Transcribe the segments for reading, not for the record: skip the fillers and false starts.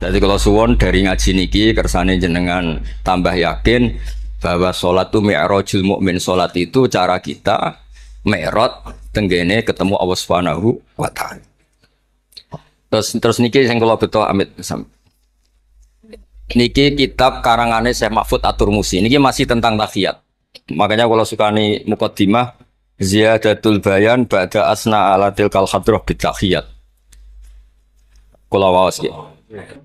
Jadi kalau suwon dari ngaji niki kersane jenengan tambah yakin bahwa sholat itu mi'rajul mukmin, sholat itu cara kita mi'raj tenggene ketemu Allah Subhanahu wa taala. Terus niki sing kula beto amit niki kitab karangane Syekh Mahfud At-Turmusi. Niki masih tentang tahiyat. Makanya kalau sukani muqaddimah ziyadatul bayan ba'da asna ala tilkal hadrah bitahiyat. Kula waos iki.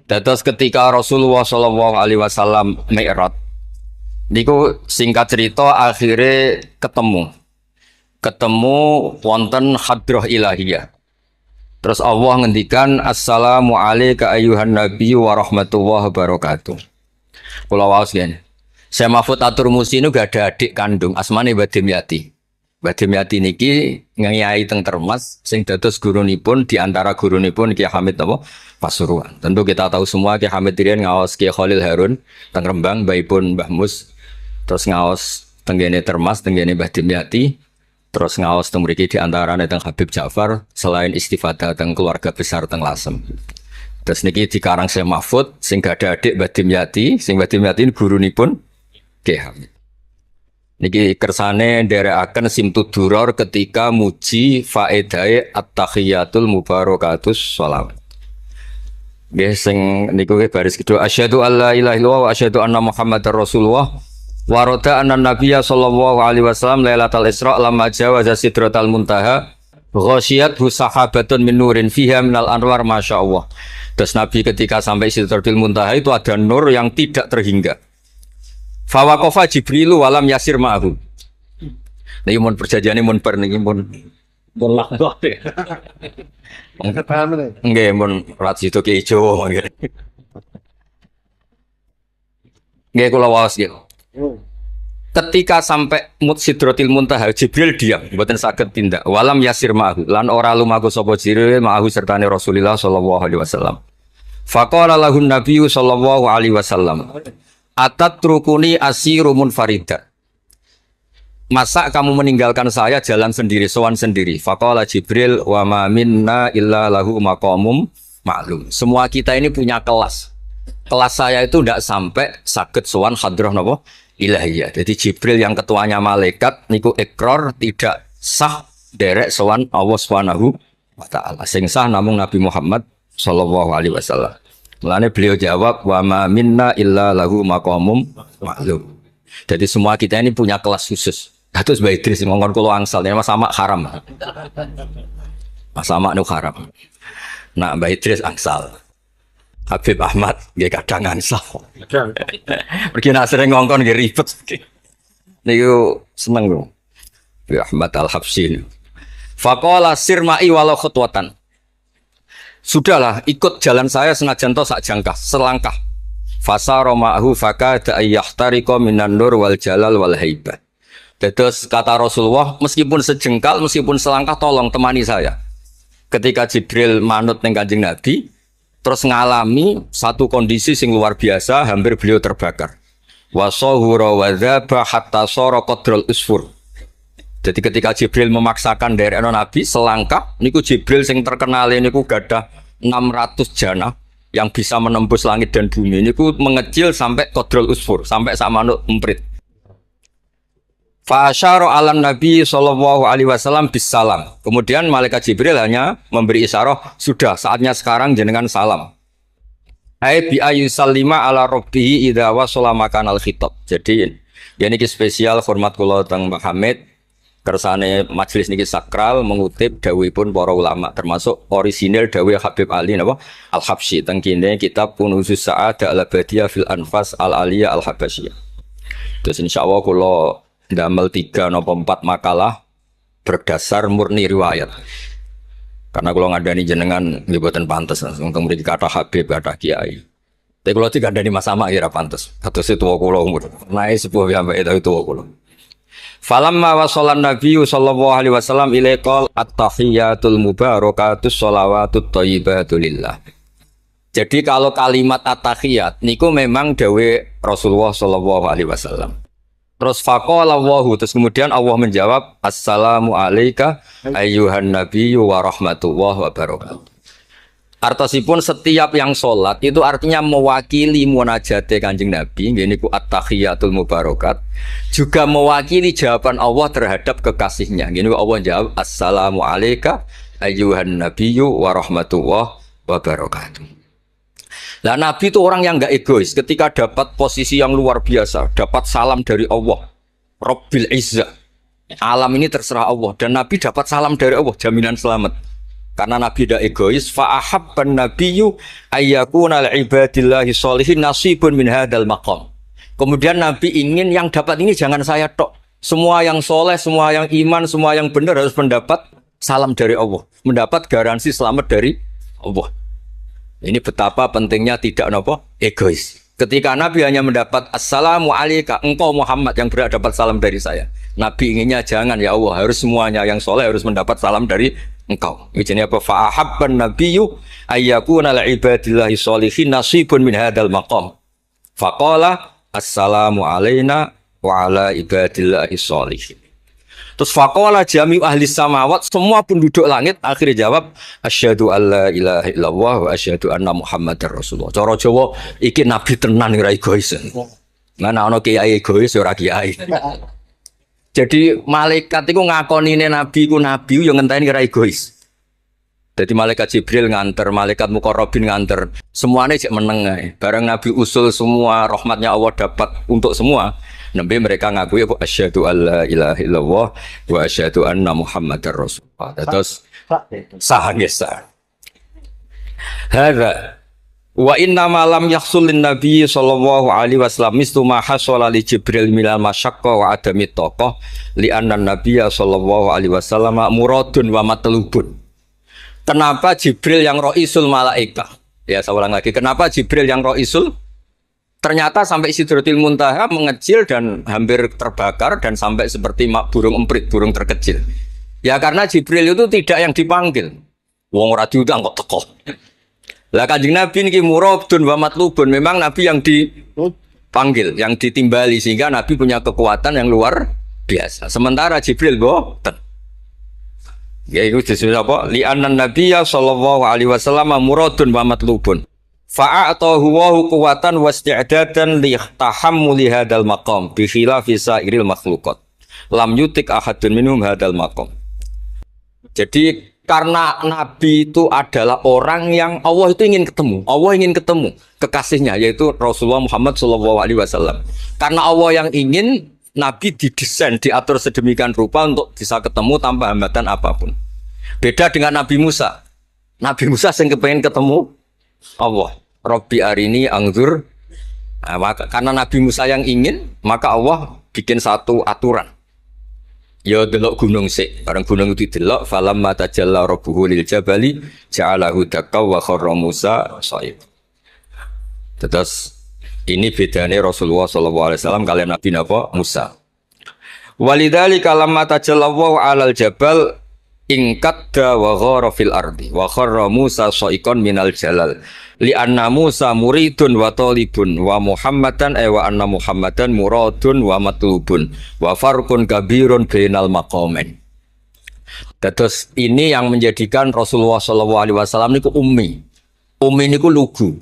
Terus ketika Rasulullah Shallallahu Alaihi Wasallam mi'raj, niku singkat cerita akhirnya ketemu wonten hadrah ilahiyah. Terus Allah ngendikan assalamu alayka ayyuhan nabiyyu wa rahmatullahi wabarakatuh. Kula waos ngene. Syekh Mahfud At-Turmusi nu gak ada adik kandung asmane Badim Yati. Badim Yati niki ngiyai teng Termas sing dados gurunipun di antara gurunipun Ki Hamid apa Pasuruan. Tentu kita tahu semua Ki Hamid riyen ngaos Ki Khalil Harun teng Rembang baipun Mbah Mus. Terus ngaos tenggene Termas tenggene Badim Yati. Terus ngaos teng mriki di antarane teng Habib Ja'far selain istifadah teng keluarga besar teng Lasem. Terus niki dikarang Syekh Mahfud sing gak ada adik Badim Yati, sing Badim Yati gurunipun Ki Hamid. Niki kersane nderekaken Simtud Duror ketika muji faedahe at-tahiyatul mubarakatus sholawat. Nggih sing niku baris kedua asyhadu alla ilaha illallah wa asyhadu anna muhammadar rasulullah. Waroda anan Nabiya sallallahu alaihi wasallam lailatul Isra lamma jawaza sidratal muntaha ghasyiyat sahabatun min nurin fiha minal anwar masyaallah. Terus Nabi ketika sampai sidratil muntaha itu ada nur yang tidak terhingga. Fawaqafa Jibrilu walam yasir ma'ahu. Niki mun perjanjiane mun bar niki mun lakbah. Nggih mun rat situ ki ijo nggih. Nggih kula waos nggih. Ketika sampai Sidratil Muntaha Jibril diam, mboten saged tindak. Walam yasir ma'ahu lan ora lumaku sapa Jibril ma'ahu sertane Rasulullah sallallahu alaihi wasallam. Faqala lahu Nabi sallallahu alaihi wasallam, "Atatrukuni asiru munfarida." Masa kamu meninggalkan saya jalan sendiri, sowan sendiri? Faqala Jibril, "Wa ma minna illa lahu maqamum ma'lum." Semua kita ini punya kelas. Kelas saya itu tidak sampai saged sowan hadrah napa? Ilahiyah. Jadi Jibril yang ketuanya malaikat niku ikrar tidak sah derek sowan Allah Subhanahu wa taala. Sing sah namung Nabi Muhammad sallallahu alaihi wasallam. Mulane beliau jawab wa ma minna illa lahu maqamum ma'lum. Jadi semua kita ini punya kelas khusus. Dados Mbah Idris ngongkon kula angsal Mas Sama haram. Mas Sama nu haram. Nah Mbah Idris angsal. Habib Ahmad nggih kadang angsal. Pergi nak sering ngongkon nggih ribet. Niku seneng lho. Habib Ahmad Al-Habsyi. Faqala sirma'i walau khutwatan. Sudahlah, ikut jalan saya senajan to sak jangkah, selangkah. Fasara ma'ahu fakada ayyahtariqa minan nur wal jalal wal haibah. Terus kata Rasulullah, meskipun sejengkal, meskipun selangkah tolong temani saya. Ketika Jibril manut ning Kanjeng Nabi, terus ngalami satu kondisi sing luar biasa, hampir beliau terbakar. Wasahura wadzaba hatta sara qadrul usfur. Jadi ketika Jibril memaksakan dari Nabi selangkah, niku Jibril sing terkenal niku gadah 600 jana yang bisa menembus langit dan bumi. Niku mengecil sampai qadrul usfur, sampai sak manuk emprit. Fa asyara 'alan Nabi sallallahu alaihi wasallam bisalam. Kemudian malaikat Jibril hanya memberi isyarah, sudah saatnya sekarang jenengan salam. Ai bi ayyusallima ala rabbih idza wasala makanal khitab. Jadi ya niki spesial hormat kula teng Mbah Hamid. Kersane majelis niki sakral mengutip dawuhipun para ulama termasuk orisinil dawuh Habib Ali napa Al-Habsyi teng kene kitab Kunuzus Sa'adah Al-Abadiyah fil Anfas Al-Aliyah Al-Habasyiyah. Terus insyaallah kula ndamel 3 napa 4 makalah berdasar murni riwayat. Karena kalau ngadani jenengan nggih boten pantes langsung teng mriki kata Habib kata Kiai. Tapi kalau digandani Mas Sama ya ora pantes. Kados tuwa kula umur. Nae sepuh sampai itu tuwa kula. Falamma wasallan Nabiyyu sallallahu alaihi wasallam ilaikal at-tahiyatul mubarakatus sholawatut thayyibatu lillah. Jadi kalau kalimat at-tahiyat niku memang dawuh Rasulullah sallallahu alaihi wasallam. Terus faqala Allahu, terus kemudian Allah menjawab assalamu alayka ayyuhan nabiyyu wa rahmatullahi wa barakatuh. Artosipun setiap yang sholat itu artinya mewakili munajate Kanjeng Nabi, ini ku at-tahiyatul mubarakat, juga mewakili jawaban Allah terhadap kekasihnya. Ini Allah jawab, Assalamu alayka ayyuhan nabiyyu wa rahmatullah wa barakatuh. Nah, Nabi itu orang yang enggak egois. Ketika dapat posisi yang luar biasa, dapat salam dari Allah, Rabbil Izzah, alam ini terserah Allah, dan Nabi dapat salam dari Allah, jaminan selamat. Karena Nabi tidak egois, fa'ahabban nabiyyu ayyakuna li'ibadillahi sholihin nasibun min hadzal maqam. Kemudian Nabi ingin yang dapat ini jangan saya tok. Semua yang soleh, semua yang iman, semua yang benar harus mendapat salam dari Allah, mendapat garansi selamat dari Allah. Ini betapa pentingnya tidak egois. Ketika Nabi hanya mendapat Assalamu alayka, engkau Muhammad yang berhak dapat salam dari saya. Nabi inginnya jangan, ya Allah, harus semuanya yang soleh harus mendapat salam dari engkau. Ini apa? Fa'ahabban nabiyyu ayyakuna li'ibadillahi sholihin nasibun min hadzal maqam. Faqala assalamu alayna wa ala ibadillahi sholihin. Terus faqala jami ahli samawat, semua penduduk langit akhirnya jawab asyhadu alla ilaha illallah wa asyhadu anna muhammadar rasulullah. Cara Jawa iki nabi tenan ora egois. Mana ana kiai egois ora kiai. Jadi malaikat itu ngakonine nabi ku nabi yo ngenteni ora egois. Jadi malaikat Jibril nganter, malaikat Muqarrabin nganter, semuanya cek meneng ae. Bareng Nabi usul semua rahmatnya Allah dapat untuk semua. Nabi mereka ngakui asyhadu alla ilaha illallah wa asyhadu anna muhammadar rasulullah. Terus sah nggih sah. Hadza wa inna ma lam yahsul lin nabi sallallahu alaihi wasallam mislu ma hasala li Jibril minal masyaqqa wa adami taqah li anna nabiyya sallallahu alaihi wasallam muradun wa matlubun. Kenapa Jibril yang roisul malaikat? Ya, saya ulang lagi. Kenapa Jibril yang roisul? Ternyata sampai Sidratil Muntaha mengecil dan hampir terbakar dan sampai seperti burung emprit, burung terkecil. Ya karena Jibril itu tidak yang dipanggil. Wong ora diundang kok teko. Lah Kanjeng Nabi niki muradun wa matlubun. Memang Nabi yang dipanggil, yang ditimbali sehingga Nabi punya kekuatan yang luar biasa. Sementara Jibril boten. Ya itu disebut apa? Li'annan nabiyya sallallahu alaihi wasallam muradun wa matlubun. Fa'atahu wa quwwatan wasti'dadan li tahammuli hadzal maqam bi khilafi sa'iril makhluqat. Lam yutik ahadun minhum hadzal maqam. Jadi karena Nabi itu adalah orang yang Allah itu ingin ketemu. Allah ingin ketemu kekasihnya yaitu Rasulullah Muhammad sallallahu alaihi wasallam. Karena Allah yang ingin, Nabi didesain, diatur sedemikian rupa untuk bisa ketemu tanpa hambatan apapun. Beda dengan Nabi Musa. Nabi Musa yang kepengen ketemu Allah. Rabbi arini angzur. Nah, karena Nabi Musa yang ingin, maka Allah bikin satu aturan. Ya delok gunung sik. Bareng gunung itu delok, falamma tajalla rabbuhu lil jabali ja'alahu dakka wa kharra Musa shaib. Terus ini bedanya Rasulullah SAW kalian Nabi Musa. Walidzalika lamma tajallallahu 'alal jabal ingkadda wa ghara fil ardi wa kharra Musa sha'iqan minal jalal li anna Musa muridun wa talibun wa Muhammadan wa anna Muhammadan muradun wa matlubun wa farqun kabirun bainal maqamain. Terus ini yang menjadikan Rasulullah SAW niku ummi. Ummi niku lugu.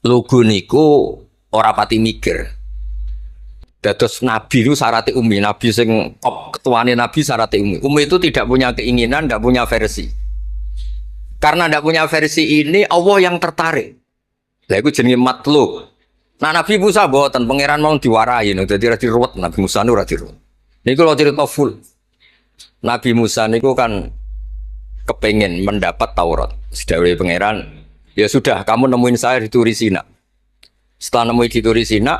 Lugu niku ora pati mikir. Dados Nabi itu syaratnya ummi. Nabi sing top ketuane Nabi syaratnya ummi. Ummi itu tidak punya keinginan, tidak punya versi. Karena tidak punya versi ini Allah yang tertarik. Lah iku jenenge matlub. Nah Nabi Musa mboten pangeran mau diwarai no, dadi ora diruwet Nabi Musa ora diruwet. Niku lho cerita full. Nabi Musa niku kan kepengen mendapat Taurat. Sedawuhe pangeran, ya sudah kamu nemuin saya di Turi Sina. Setelah nemuin di Turi Sina,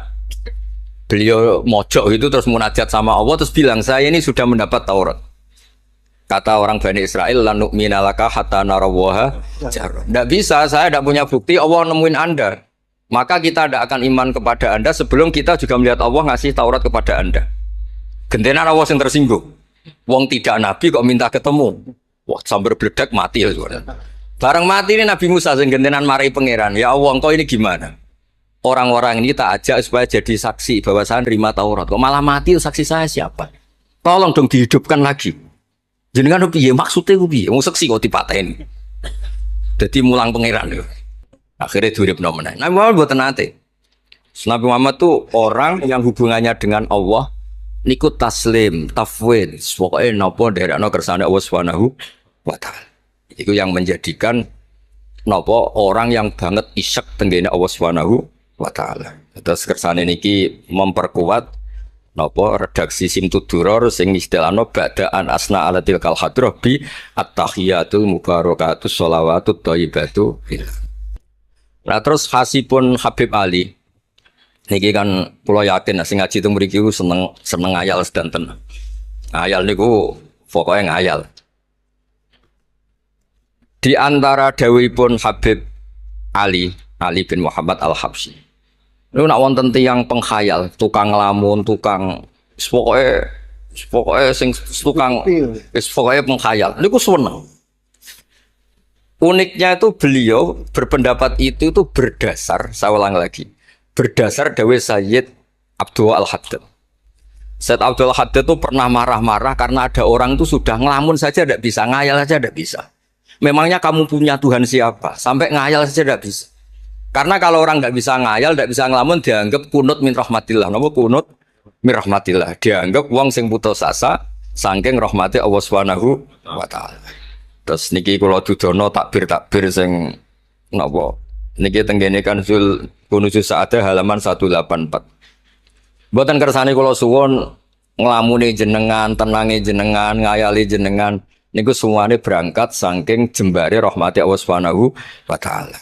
beliau mojok itu terus munajat sama Allah terus bilang saya ini sudah mendapat Taurat. Kata orang Bani Israel, la nu'mina laka hatta narawaha jarah. Tidak bisa, saya tidak punya bukti Allah nemuin Anda. Maka kita tidak akan iman kepada Anda sebelum kita juga melihat Allah ngasih Taurat kepada Anda. Gentenan Allah yang tersinggung. Wong tidak Nabi kok minta ketemu. Wah, sambar beledak mati ya. Bareng mati ini Nabi Musa yang gentenan marahi pangeran. Ya Allah, engkau ini gimana? Orang-orang ini tak ajak supaya jadi saksi bahwa saya nerima Taurat. Kok malah mati saksi saya siapa? Tolong dong dihidupkan lagi. Jenengan piye maksudnya piye? Wong saksi kok dipateni. Jadi mulang pangeran lho. Akhirnya diuripno meneh. Nabi Muhammad mboten nate. Nabi Muhammad tuh orang yang hubungannya dengan Allah niku taslim, tafwid, pokoknya napa nderekno kersane Allah Subhanahu wa taala. Itu yang menjadikan napa orang yang banget isyak tenggene Allah Subhanahu wa taala. Terus kersane niki memperkuat napa redaksi Simtuduror sing istilahno ba'daan asna alatil kal hadrah bi at-tahiyatul mubarakatus sholawatut thayyibatu. Nah terus khasipun Habib Ali niki kan kula yakin sing ngaji teng mriki seneng ngayal sedanten. Ngayal niku pokoke ngayal. Di antara dawuhipun Habib Ali bin Muhammad Al-Habsyi. Niku nak wonten tiyang pengkhayal, tukang nglamun, tukang pokoke sing tukang pokoke pengkhayal. Niku seneng. Uniknya itu beliau berpendapat itu berdasar, saya ulang lagi, berdasar dawuh Sayyid Abdul Al-Haddad. Sayyid Abdul Al-Haddad itu pernah marah-marah karena ada orang itu sudah ngelamun saja tidak bisa, ngayal saja tidak bisa. Memangnya kamu punya Tuhan siapa? Sampai ngayal saja tidak bisa. Karena kalau orang nggak bisa ngayal, tidak bisa ngelamun, dianggap kunut min rahmatillah. Nama kunut min rahmatillah. Dianggap wong sing putus asa, saking rahmati Allah Subhanahu wa taala. Terus niki kula dudono takbir sing napa niki tenggene Kanzul Kunuzul Sa'adah halaman 184. Mboten kersane kula suwun nglamune jenengan, tenange jenengan, ngayali jenengan niku semuanya berangkat saking jembare rahmati Allah Subhanahu wa taala.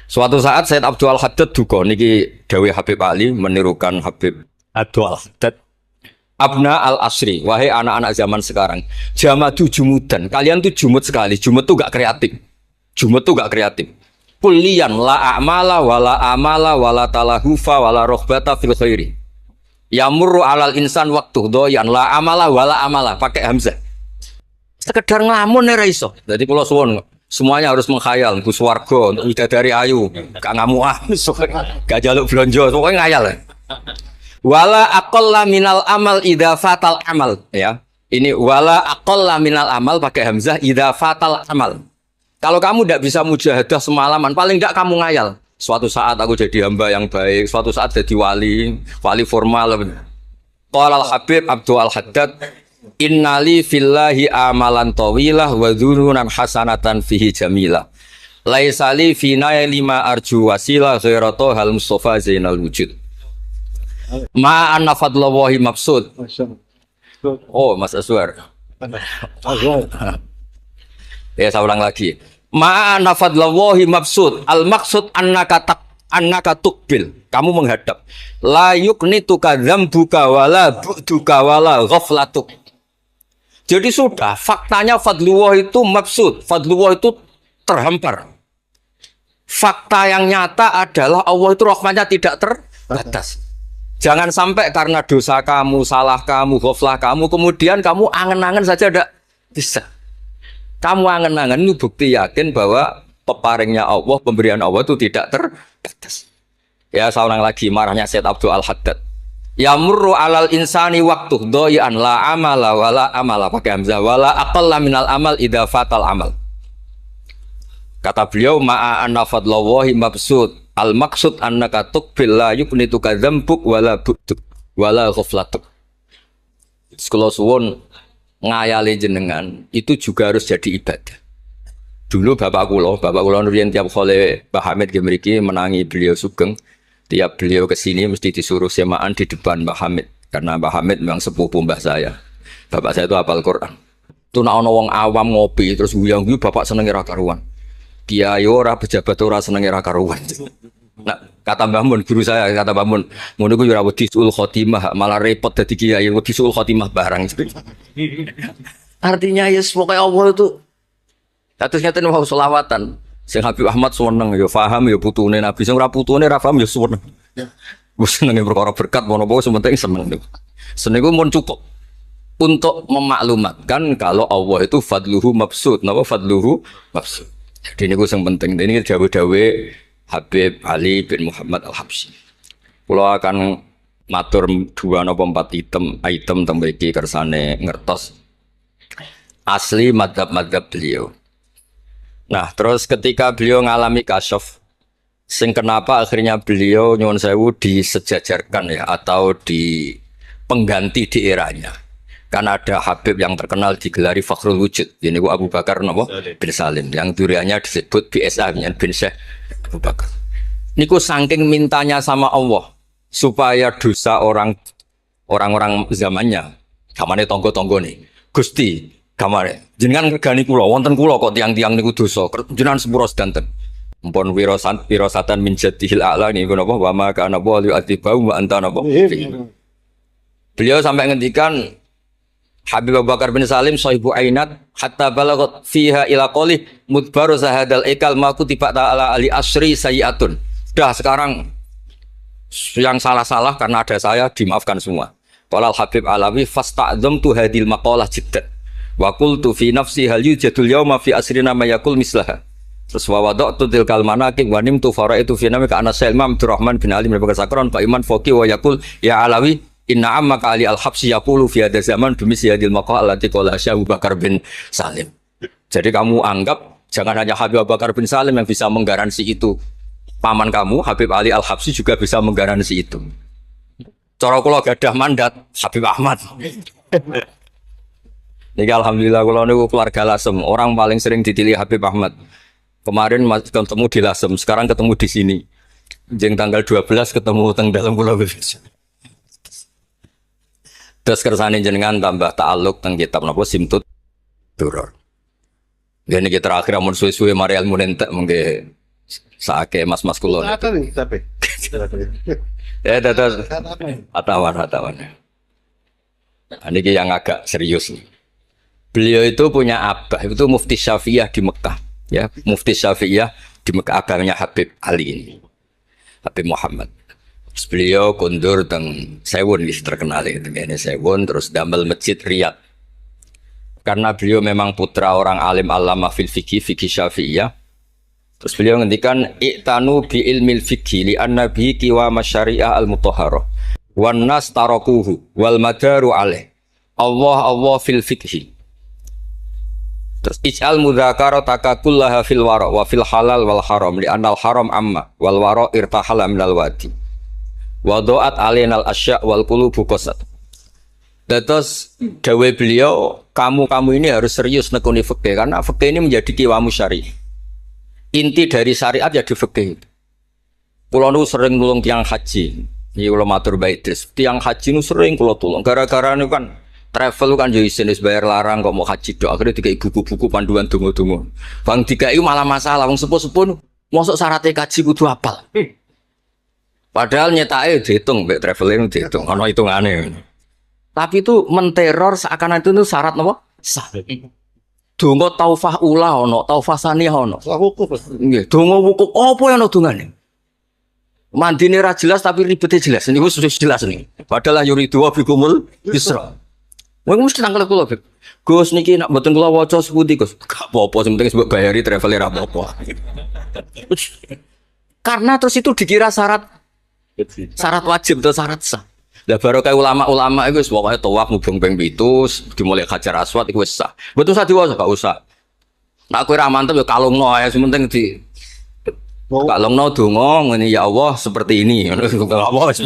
Suatu saat Sayyid Abdul Haddad duka niki dawuh Habib Ali menirukan Habib Abdul Haddad. Abna al-asri, wahai anak-anak zaman sekarang, jamadu jumudan, kalian tuh jumud sekali, jumud tuh gak kreatif, jumud tuh gak kreatif. Kulian la a'mala wala talahufa wala rohbata fil khairi. Yamurru alal insan waktu doyan la amala wala amala pakai hamzah. Sekedar ngelamun ora iso. Jadi kula suwun semuanya harus menghayal, Gus Warga, untuk bidadari ayu, gak ngamuah, gak jaluk blonjo, pokoknya ngayal. Wala aqalla minal amal idza fatal amal, ya. Ini wala aqalla minal amal pakai hamzah idza fatal amal. Kalau kamu tidak bisa mujahadah semalaman, paling tidak kamu ngayal. Suatu saat aku jadi hamba yang baik, suatu saat jadi wali formal. Qala al-Habib Abdul Al-Haddad, innali fillahi amalan tawilah wa dhununan hasanatan fihi jamilah. Laisali fina lima arju wasilah ghairatu hal Mustafa Zainal Wujud. Ma'anna fadlawahi mabsud. Oh, Mas Aswar. Ya, saya ulang lagi. Ma'anna fadlawahi mabsud. Al-maksud annaka tukbil. Kamu menghadap. La yuknituka dzambuka wala bu'duka wala ghaflatuk. Jadi sudah, faktanya fadlullah itu mabsud. Fadlullah itu terhampar. Fakta yang nyata adalah Allah itu rahmatnya tidak terbatas. Jangan sampai karena dosa kamu, salah kamu, ghaflah kamu, kemudian kamu angen-angen saja tidak bisa. Kamu angen-angen itu bukti yakin bahwa peparingnya Allah, pemberian Allah itu tidak terbatas. Ya, saya ulang lagi marahnya Sayyid Abdul Al-Haddad. Yamurru alal insani waktu doyan la amala wala amala pakai hamzah wala aqalla minal amal idza fatal amal. Kata beliau ma'a anna fadlawahi mabsud. Al-maksud annaka tuqbil la yuknituka dzambuk wala bu'duk wala ghaflatuk. Kalau suwun ngayali jenengan itu juga harus jadi ibadah. Dulu bapak kula nurian tiap kali Mbah Hamid mriki menangi beliau sugeng, tiap beliau kesini mesti disuruh semaan di depan Mbah Hamid karena Mbah Hamid memang sepupu mbah saya. Bapak saya itu hafal Quran. Itu nak ana wong awam ngopi terus guyang-guyu bapak seneng ra karuan. Kiai ora pejabat ora seneng ra karuan. Nah, kata Mbah Mun guru saya, kata Mbah Mun, ngono ku yo ora wedi sul khotimah, malah repot dadi kiai wedi sul khotimah barang. Artinya ya pokoke Allah itu kados ngeten wae selawatan. Sing Habib Ahmad seneng ya paham ya putune Nabi, sing ora putune ra paham ya seneng. Wis senenge perkara berkat mono-mono sementing seneng. Seneng ku mun cukup untuk memaklumatkan kalau Allah itu fadluhu mabsud. Napa fadluhu mabsud? Jadi ini yang penting. Ini dawuh-dawuh Habib Ali bin Muhammad Al-Habsyi. Kalau akan matur 2 atau 4 item tentang mriki kersane ngertos asli madhab beliau. Nah, terus ketika beliau ngalami kasyaf, sing kenapa akhirnya beliau nyuwun sewu disejajarkan ya atau di pengganti di eranya. Karena ada Habib yang terkenal digelari Fakhrul Wujud. Ini Abu Bakar napa? Bin Salim yang duriannya disebut BSA bin Syekh Abu Bakar. Niku saking mintanya sama Allah supaya dosa orang-orang zamannya, kamane tonggo-tonggo nih. Gusti, kamane jenengan ngregani kula, wonten kula kok tiang-tiang niku dosa. Jenengan sepuro sedanten. Mpun wirosatan min jadihil a'la niku napa wa ma kana wa yu'adzibahum wa anta napa. Beliau sampai ngendikan Habib Abu Bakar bin Salim sahibu ainat hatta balagat fiha ila qoli mudbaru sahadal ikal ma kutiba ta'ala ali asri sayiatun. Dah sekarang yang salah-salah karena ada saya dimaafkan semua. Qala Habib Alawi fasta'dzamtu hadil maqalah jiddan wa qultu fi nafsi hal yujadul yawma fi asrina ma yaqul mislaha. Terus wa wada'tu tilkal manaqib wa nimtu faraitu fi namika ana Imam Abdurrahman bin Ali bin Bakar Sakron Pak Iman Foki wa yaqul ya Alawi inna ammaka Ali al-Habsyi yaqulu fi hadha zaman bimisli hadil maqal allati qala Abu Bakar bin Salim. Jadi kamu anggap jangan hanya Habib Abu Bakar bin Salim yang bisa menggaransi itu. Paman kamu Habib Ali al-Habsyi juga bisa menggaransi itu. Cara kula gadah mandat Habib Ahmad. Niki alhamdulillah kula niku keluarga Lasem, orang paling sering dipilih Habib Ahmad. Kemarin ketemu di Lasem, sekarang ketemu di sini. Jeng tanggal 12 ketemu teng dalam Pulau Bebes. Terus kersane jenengan tambah ta'aluk teng kitab napa Simtut Duror. Dene iki terakhir amun suwe-suwe mari ilmu entek mengke saake mas-mas kula. Tapi. Ya dados atawan. Niki yang agak serius nih. Beliau itu punya abah, itu Mufti Syafi'iyah di Mekah. Ya, Mufti Syafi'iyah di Mekah abangnya Habib Ali ini. Habib Muhammad. Terus beliau kundur teng Sewun wis terkenal itu kene Sewun terus damel masjid Riyadh. Karena beliau memang putra orang alim alama fil fikih Syafi'iyah. Terus beliau ngendikan i'tanu bi ilmil fikih li anna bihi qiwa masyari'ah al-mutahharah wan nas tarakuhu wal madaru alaih. Allah fil fikih. Terus ij'al mudzakarata kullaha fil wara wa fil halal wal haram li anal haram amma wal wara irtahala minal wadi wa do'at alainal asya' wal qulubu qasat. Terus dawe beliau kamu ini harus serius nekuni fikih karena fikih ini menjadi kiwamu syari. Inti dari syariat ya di fikih. Kula nu sering nulung tiang haji. Iki kula matur bae terus tiang haji nu sering kula tulung gara-gara niku kan travel kan yo isin wis bayar larang kok mau haji dok akhirnya dikai buku-buku panduan donga-donga. Bang dikai malah masalah wong sepuh-sepuh mosok syaratnya kaji kudu hafal. Padahal nyetake dihitung mbek traveling dihitung ana hitungane. Tapi itu menteror seakan itu syarat napa? Sah. Donga taufah ula ana, taufah saniyah ana. Wukuf. Nggih, donga wukuf apa yang ana dongane? Mandine ra jelas tapi ribete jelas. Niku sudah jelas nih. Padahal yuridu wa bikumul yusra. Wong mesti tangkel kula, Beb. Gus niki nak mboten kula waca sepundi, Gus. Gak apa-apa, sing penting mbok bayari travel ra apa-apa. Karena terus itu dikira syarat wajib atau syarat sah. Lah baru kayak ulama-ulama itu pokoknya tawaf mubeng ping 7 dimulai Hajar Aswad iku wis sah. Mboten usah diwaca, gak usah. Nek kowe ra mantep ya kalungno ae, sing penting di kalungno donga ngene ya Allah seperti ini. Allah wis.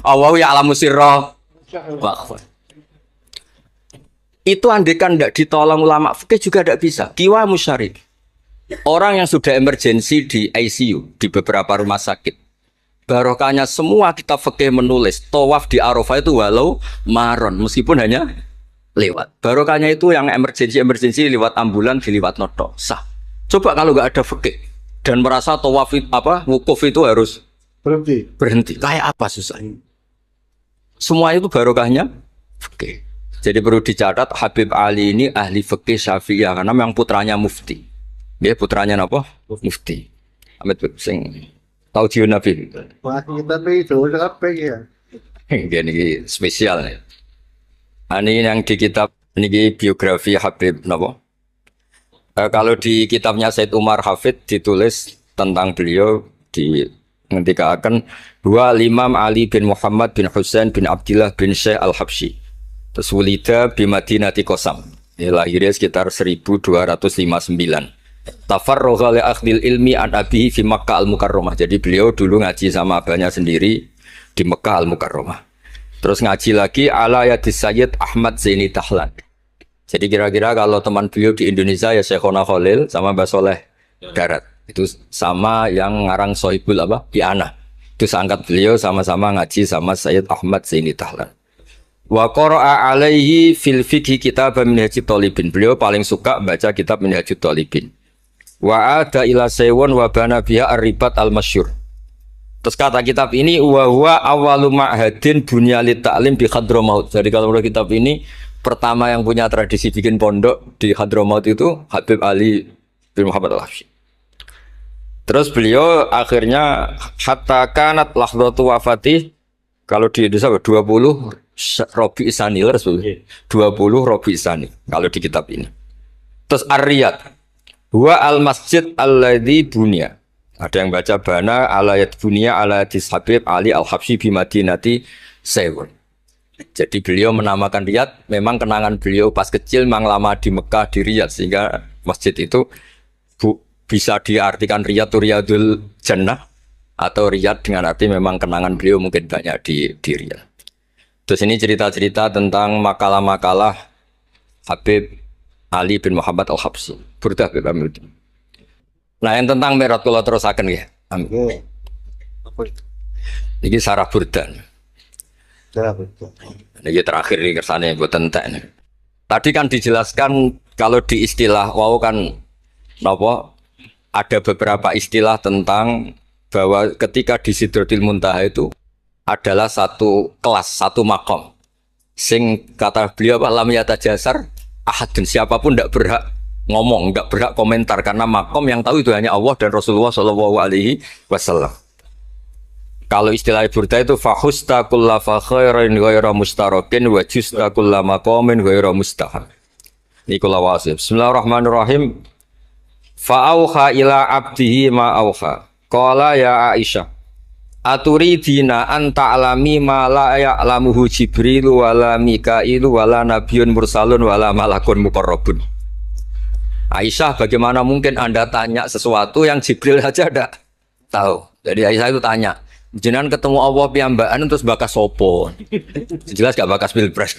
Allah ya alamu sirra. Itu andekan tidak ditolong ulama fikih juga tidak bisa. Kiwa musyari. Orang yang sudah emergensi di ICU di beberapa rumah sakit. Barokahnya semua kitab fikih menulis tawaf di Arafah itu walau maron meskipun hanya lewat. Barokahnya itu yang emergensi lewat ambulan diliwat noto sah. Coba kalau nggak ada fikih dan merasa tawaf wukuf itu harus berhenti. Kayak apa susah? Semua itu barokahnya fikih. Jadi perlu dicatat Habib Ali ini ahli fikih Syafi'iyah karena memang putranya mufti. Dia putranya apa? Mufti. Ahmed sing tahu jiwa Nabi. Wah, kita itu apa ya? Ini spesial nih. Ini yang di kitab ini biografi Habib napa? Kalau di kitabnya Said Umar Hafid ditulis tentang beliau di ngendikaken bahwa Imam Ali bin Muhammad bin Husain bin Abdillah bin Syekh Al-Habsyi. Terus wulida bi Madinati Qasam. Lahirnya sekitar 1259. tafarragha li akhdil ilmi an abihi fi Makkah al-Mukarramah. Jadi beliau dulu ngaji sama abahnya sendiri di Mekah al-Mukarramah. Terus ngaji lagi ala yadis Sayyid Ahmad Zaini Dahlan. Jadi kira-kira kalau teman beliau di Indonesia ya Syekhona Khalil sama Mbah Soleh Darat. Itu sama yang ngarang Sohibul apa? Bi'ana. Itu seangkat beliau sama-sama ngaji sama Sayyid Ahmad Zaini Dahlan. Wa qara'a alaihi fil fiqhi kitab Minhajut Thalibin. Beliau paling suka baca kitab Minhajut Thalibin. Wa ada ila saywon wa bana biha ar-ribat al-masyhur. Terus kata kitab ini wa huwa awwalu ma'hadin bunyalit ta'lim bi Hadramaut. Jadi kalau menurut kitab ini pertama yang punya tradisi bikin pondok di Hadramaut itu Habib Ali bin Muhammad Al-Habsyi. Terus beliau akhirnya hatta kanat lahdatu wafati, kalau di Indonesia 20 Robi Isani, 20 Robi Isani kalau di kitab ini. Terus Ar-Riyad huwa al-masjid alladzi bunya. Ada yang baca bana alayat bunya ala Habib Ali Al-Habsyi bi Madinati Saywon. Jadi beliau menamakan Riyadh, memang kenangan beliau pas kecil memang lama di Mekah di Riyadh, sehingga masjid itu bisa diartikan Riyadh itu Riyadul Jannah, atau Riyadh dengan arti memang kenangan beliau mungkin banyak di Riyadh. Terus ini cerita-cerita tentang makalah-makalah Habib Ali bin Muhammad Al-Habsyi. Burdah Habib Amil. Nah yang tentang Mi'raj kalau terusaken ya. Amin. Ini sarah burdah. Ini terakhir ini kersane mboten entek. Tadi kan dijelaskan kalau di istilah wow kan napa ada beberapa istilah tentang bahwa ketika di Sidratil Muntaha itu adalah satu kelas, satu makom. Sing kata beliau apa lam yatajasar ahadun, siapapun tidak berhak ngomong, tidak berhak komentar karena makom yang tahu itu hanya Allah dan Rasulullah SAW. Kalau istilah burda itu fahusta kulla fakhairin ghairu mustarakin wa justa kulla maqamin ghairu mustahab. Ini kula wasif. Bismillahirrahmanirrahim. Fa'auha ila abdihi ma auha. Qala ya Aisyah, aturidina an ta'lami ma la ya'lamuhu Jibril wala Mikailu wala nabiyyun mursalun wala malakun muqarrabun. Aisyah, bagaimana mungkin Anda tanya sesuatu yang Jibril saja tidak tahu? Jadi Aisyah itu tanya, jenengan ketemu Allah piyambakan terus bakas sopo? Jelas gak bakas pilpres.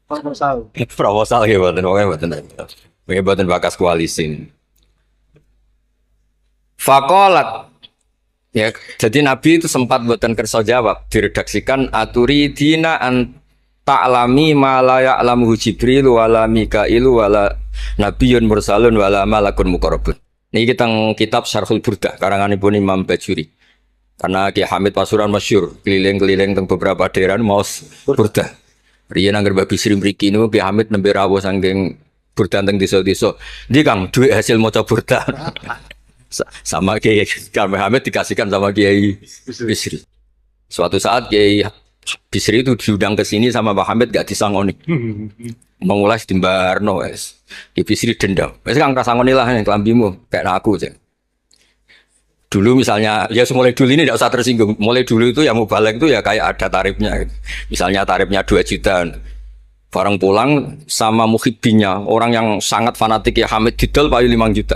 Proposal. Proposal ya mboten bakas koalisi. Faqalat, ya, jadi Nabi itu sempat mboten kersa jawab, diredaksikan aturidina an ta'lami ma la ya'lamuhu Jibril wala Mikailu wala nabiyyun mursalun wala malakun muqarrabun. Niki teng kitab Syarhul Burdah karanganipun Imam Bajuri. Karena Ki Hamid Pasuruan masyhur keliling-keliling teng beberapa daerah maos Burdah. Riyen angger Mbak Bisri mriki niku Ki Hamid nembe rawuh saking Burdah teng desa-desa. Ndi Kang duit hasil maca Burdah. Sama Kiai Kamil Hamid dikasihkan sama Kiai Bisri. Suatu saat Kiai Bisri itu diundang ke sini sama Pak Hamid gak disangoni. Mengulas di Mbarno wes. Kiai Bisri dendam. Wes Kang rasangoni lah kelambimu kayak aku aja. Dulu misalnya ya mulai dulu ini tidak usah tersinggung. Mulai dulu itu yang mau balik itu ya kayak ada tarifnya. Misalnya tarifnya 2 juta. Barang pulang sama muhibbinya orang yang sangat fanatik ya Hamid didol payu 5 juta.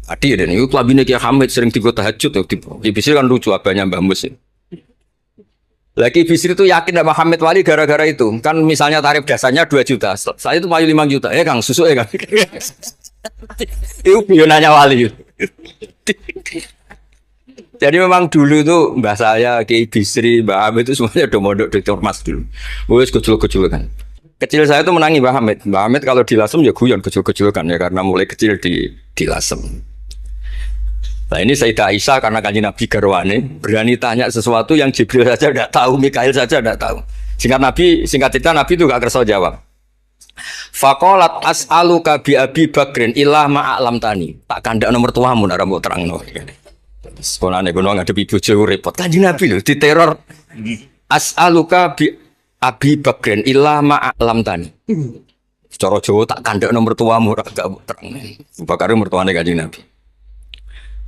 Adi dan itu kelabine Kiai Hamid sering tiga tahajud tuh. Ki Bisri kan lucu abahnya Mbah Mus. Lagi Bisri itu yakin sama Hamid Wali gara-gara itu. Kan misalnya tarif dasarnya 2 juta. Saya itu payu 5 juta. Ya Kang susu ya Kang. Itu bionanya Wali. Jadi memang dulu itu mbah saya, Kiai Bisri, Mbah Hamid itu semuanya udah mondok Dr. Mas dulu. Wes kecil-kecil kan. Kecil saya itu menangi Mbah Hamid. Mbah Hamid kalau di Lasem ya guyon kecil-kecil kan ya karena mulai kecil di Lasem. Nah ini Sayyidah Aisyah karena kanjeng Nabi garwane berani tanya sesuatu yang Jibril saja tidak tahu, Mikail saja tidak tahu. Singkat cerita Nabi itu gak kersa jawab. Faqalat as'aluka bi Abi Bakrin illah ma'alam tani. Tak kandak nomor tuamu nak rambut terangno. Sekolahane kono ngadepi bojo repot. Kanjeng Nabi lho diteror. As'aluka bi Abi Bakrin illah ma'alam tani. Cara Jawa tak kandak nomor tuamu gak terang. Bakare mertuane kanjeng Nabi.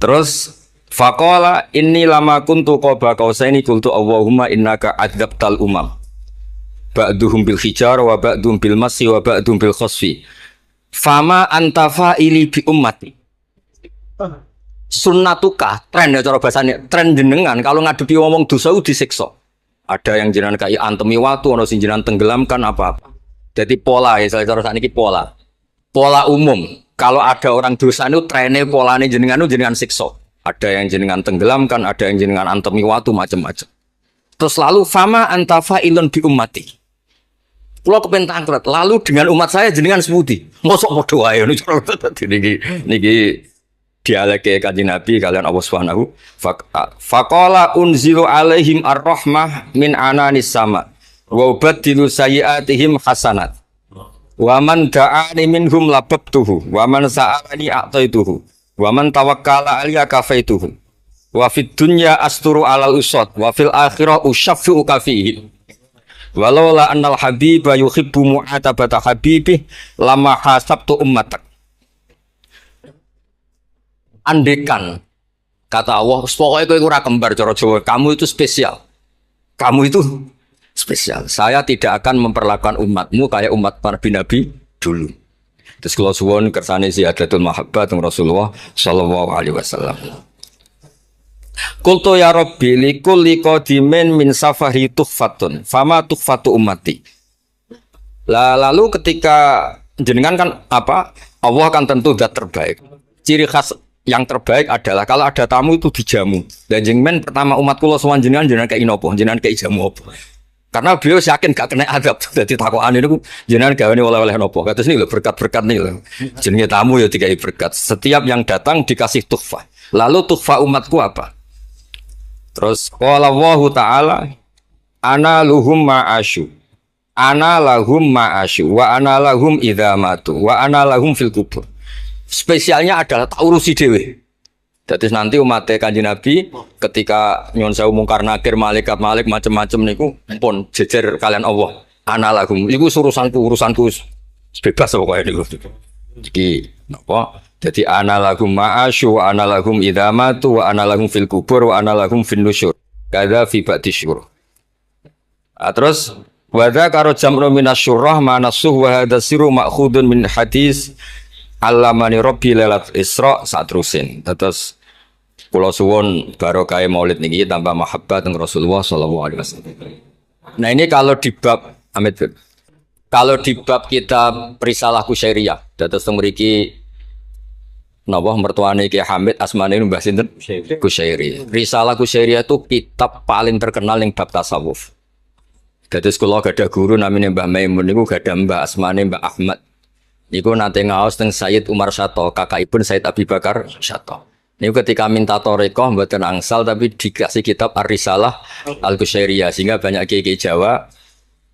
Terus faqala inni lama kuntu qaba qausaini qultu Allahumma innaka adzabtal umam ba'duhum bil hijar wa ba'dhum bil masi wa ba'dhum bil khasfi Fama antafa ili bi ummati. Sunnatuka, tren ya cara bahasanya, tren jenengan kalau ngadepi ngomong dosa disiksa. Ada yang jenengan kayak antemi watu, ono sing jenengan tenggelamkan apa-apa. Jadi pola ya, cara sakniki pola. Pola umum. Kalau ada orang dosa itu trennya polanya jenengan itu jenengan siksa. Ada yang jenengan tenggelamkan, ada yang jenengan antemi watu macam-macam. Terus lalu fama antafa ilun bi ummati. Pulau kepen tangkret, lalu dengan umat saya jenengan sebuti. Mosok podo wae niki dialeke Kanjeng Nabi kalian Allah Subhanahu faqala unzilu alaihim ar-rahmah min ananis sama wa ubaddilu sayyiatihim hasanat wa man da'ani minhum lababtuhu wa man sa'alani a'taituhu wa man tawakkala alayya kafaituhu wa fid dunya asturu alal usad wa fil akhirah usyaffi'u kafihi walau la annal habiba yuhibbu mu'atabata habibih lama hasabtu ummatak. Andekan kata Allah, pokoknya kowe ora kembar cara Jawa, kamu itu spesial. Kamu itu spesial. Saya tidak akan memperlakukan umatmu kayak umat para nabi dulu. Terus kalau suwon kersane ziyadatul mahabbah teng Rasulullah sallallahu alaihi wasallam. Qultu ya Rabbi likulli qadimin min safari tuhfatun fama tuhfatu ummati. Lalu ketika jenengan kan apa? Allah kan tentu zat terbaik. Ciri khas yang terbaik adalah kalau ada tamu itu dijamu. Dan jenengan pertama umat kula sowan jenengan kayak inopo, jenengan kayak jamu apa. Karena beliau yakin gak kena adab. Jadi takokan itu jenengan gawane oleh-oleh nopo. Kados ini lho berkat-berkat nih lho. Jenenge tamu ya dikai berkat. Setiap yang datang dikasih tuhfah. Lalu tuhfah umatku apa? Terus qala Allahu taala ana luhum ma'asyu. Ana lahum ma'asyu wa ana lahum idza matu wa ana lahum fil kubur. Spesialnya adalah tak urusi dewe. Jadi nanti umat Kanjeng Nabi ketika nyon sewu mungkar nakir malaikat macam-macam niku pun jejer kalian Allah. Ana lahum iku urusanku bebas pokoknya niku. Iki napa? Jadi ana lahum ma'asyu wa ana lahum idza matu wa ana lahum fil kubur wa ana lahum fin nusyur. Kadza fi ba'disyur. Terus wa dzakara jam'u minasyurrah ma nasuh wa hadza sirru ma'khudun min hadis Allamani Rabbi lailat Isra saat terusin. Terus kula suwun barokah Maulid niki tambah mahabbah teng Rasulullah sallallahu alaihi wasallam. Nah, ini kalau di bab kitab Risalah Kusyairiyah, dados teng mriki napa mertuane Ki Hamid asmane Mbah sinten? Kusyairi. Risalah Kusyairiyah itu kitab paling terkenal ning bab tasawuf. Dados kula gadah guru namanya Mbah Maimun niku gadah Mbah asmane Mbah Ahmad. Niku nate ngaos teng Sayyid Umar Syato, kakakipun Sayyid Abi Bakar Syato. Niku ketika minta thariqah mboten angsal tapi dikasih kitab Ar-Risalah Al-Kusyairiyah sehingga banyak kiai Jawa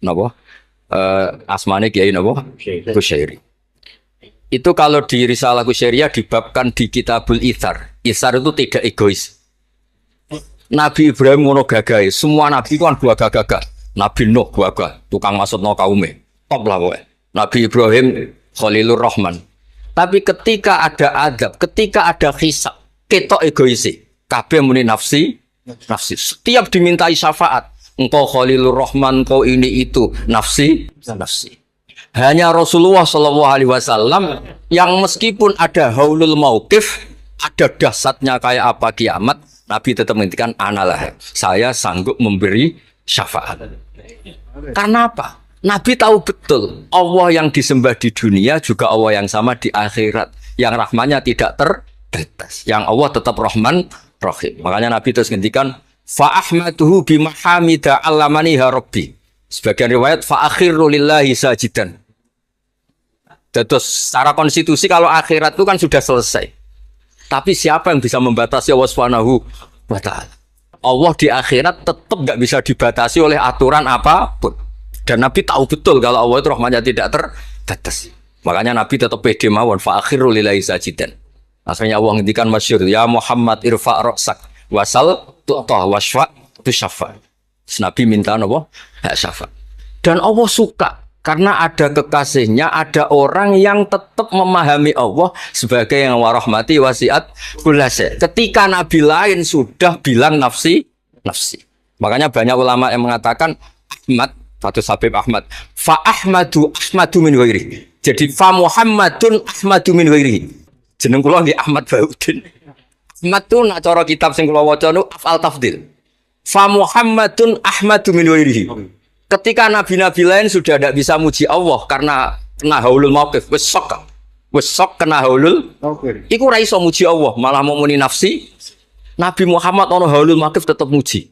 napa asmane kiai napa Kusyairi. Itu kalau di Risalah Kusyairiyah dibabkan di Kitabul Itsar. Itsar itu tidak egois. Nabi Ibrahim ngono gagahe, semua nabi kan gagah-gagah. Nabi Nuh gagah, tukang maksudno kaume. Top lah kowe. Nabi Ibrahim Khalilur Rahman. Tapi ketika ada adab, ketika ada hisab, ketok egoisi. Kabeh muni nafsi. Setiap dimintai syafaat, engkau Khalilur Rahman, engkau ini itu, nafsi. Hanya Rasulullah Shallallahu Alaihi Wasallam yang meskipun ada haulul mauqif, ada dahsyatnya kayak apa kiamat, Nabi tetap menghentikan analah. Saya sanggup memberi syafaat. Karena apa? Nabi tahu betul Allah yang disembah di dunia juga Allah yang sama di akhirat, yang rahmannya tidak terbatas, yang Allah tetap Rahman Rahim. Makanya Nabi terus ngendikan fa ahmaduhu bi mahamida allamani rabbi. Sebagian riwayat fa akhiru lillahi sajidan. Terus secara konstitusi kalau akhirat itu kan sudah selesai. Tapi siapa yang bisa membatasi Allah Subhanahu wa taala? Allah di akhirat tetap nggak bisa dibatasi oleh aturan apapun. Dan Nabi tahu betul kalau Allah itu rahmatnya tidak terbatas. Makanya Nabi tetap pede mawon fa akhiru lillahi sajidan. Akhirnya Allah ngendikan masyhur ya Muhammad irfa' ra'sak wasal tu'ta wasfa' tusyafa. Nabi minta napa? Hak syafaat. Dan Allah suka karena ada kekasihnya, ada orang yang tetap memahami Allah sebagai yang warahmati wasiat kullase. Ketika Nabi lain sudah bilang nafsi. Makanya banyak ulama yang mengatakan Ahmad Fatus Habib Ahmad fa ahmadu min ghairi. Jadi fa Muhammadun Ahmadu min ghairihi. Jeneng kula nggih Ahmad Baudin. Ahmad tu nak cara kitab sing kula waca nu afal tafdil. Fa Muhammadun Ahmadu min ghairihi. Ketika nabi-nabi lain sudah tidak bisa muji Allah karena kena haulul mauqif, wis sok kena haulul. Iku ra iso muji Allah, malah mau muni nafsi. Nabi Muhammad ono haulul mauqif tetap muji.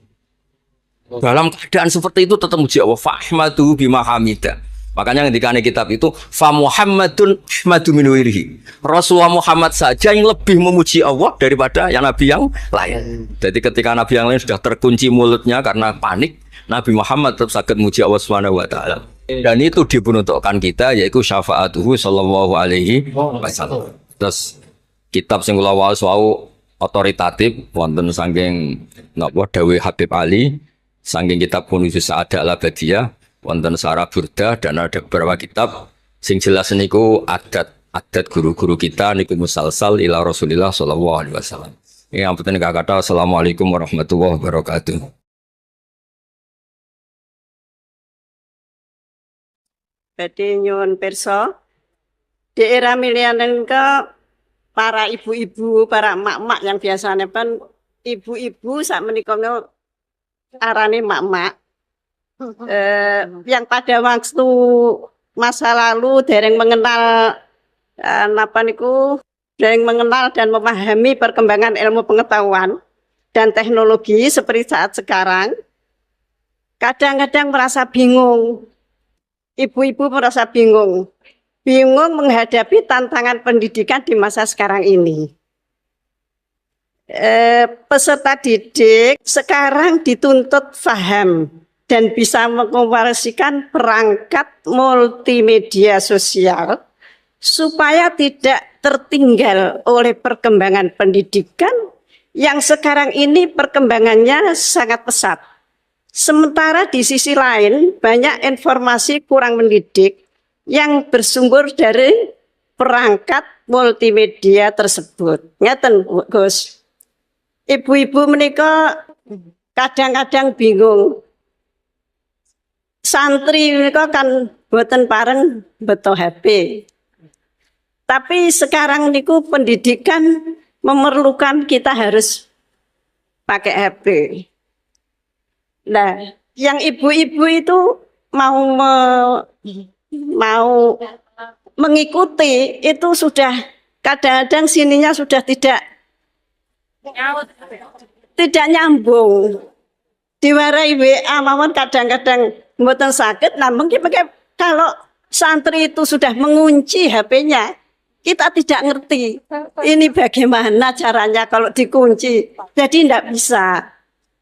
Dalam keadaan seperti itu tetap muji Allah. Fa ahmadu bima hamida. Makanya ketika kitab itu fa Muhammadun Ahmadu min ghairihi. Rasulullah Muhammad saja yang lebih memuji Allah daripada yang nabi yang lain. Jadi ketika nabi yang lain sudah terkunci mulutnya karena panik, Nabi Muhammad tetap sakit muji Allah Subhanahu wa taala. Dan itu dibentukkan kita yaitu syafaatuhu sallallahu alaihi wasallam. Terus kitab sing kula waos wau otoritatif wonten saking napa dawuh Habib Ali, saking kitab Kunuzus Sa'adah Al-Abadiyah, wonten Sarah Burda dan ada beberapa kitab sing jelas niku adat guru-guru kita niku musalsal ila Rasulillah sallallahu alaihi wasallam. Yang penting kata assalamualaikum warahmatullahi wabarakatuh. Badhe nyuwun pirsa, di era milenial ke para ibu-ibu, para emak-emak yang biasanya kan ibu-ibu sak menika arane emak-emak. Yang pada waktu masa lalu dereng mengenal dereng mengenal dan memahami perkembangan ilmu pengetahuan dan teknologi seperti saat sekarang, kadang-kadang merasa bingung. Ibu-ibu merasa bingung menghadapi tantangan pendidikan di masa sekarang ini. Peserta didik sekarang dituntut paham dan bisa mengoperasikan perangkat multimedia sosial supaya tidak tertinggal oleh perkembangan pendidikan yang sekarang ini perkembangannya sangat pesat. Sementara di sisi lain banyak informasi kurang mendidik yang bersumber dari perangkat multimedia tersebut. Ngeten Gus. Ibu-ibu menika kadang-kadang bingung. Santri menika kan boten pareng beto HP. Tapi sekarang niku pendidikan memerlukan kita harus pakai HP. Nah, yang ibu-ibu itu mau mengikuti itu sudah kadang-kadang sininya sudah tidak nyambung. Diwarai WA mawon kadang-kadang mboten sakit, namun kalau santri itu sudah mengunci HP-nya, kita tidak ngerti ini bagaimana caranya kalau dikunci, jadi tidak bisa.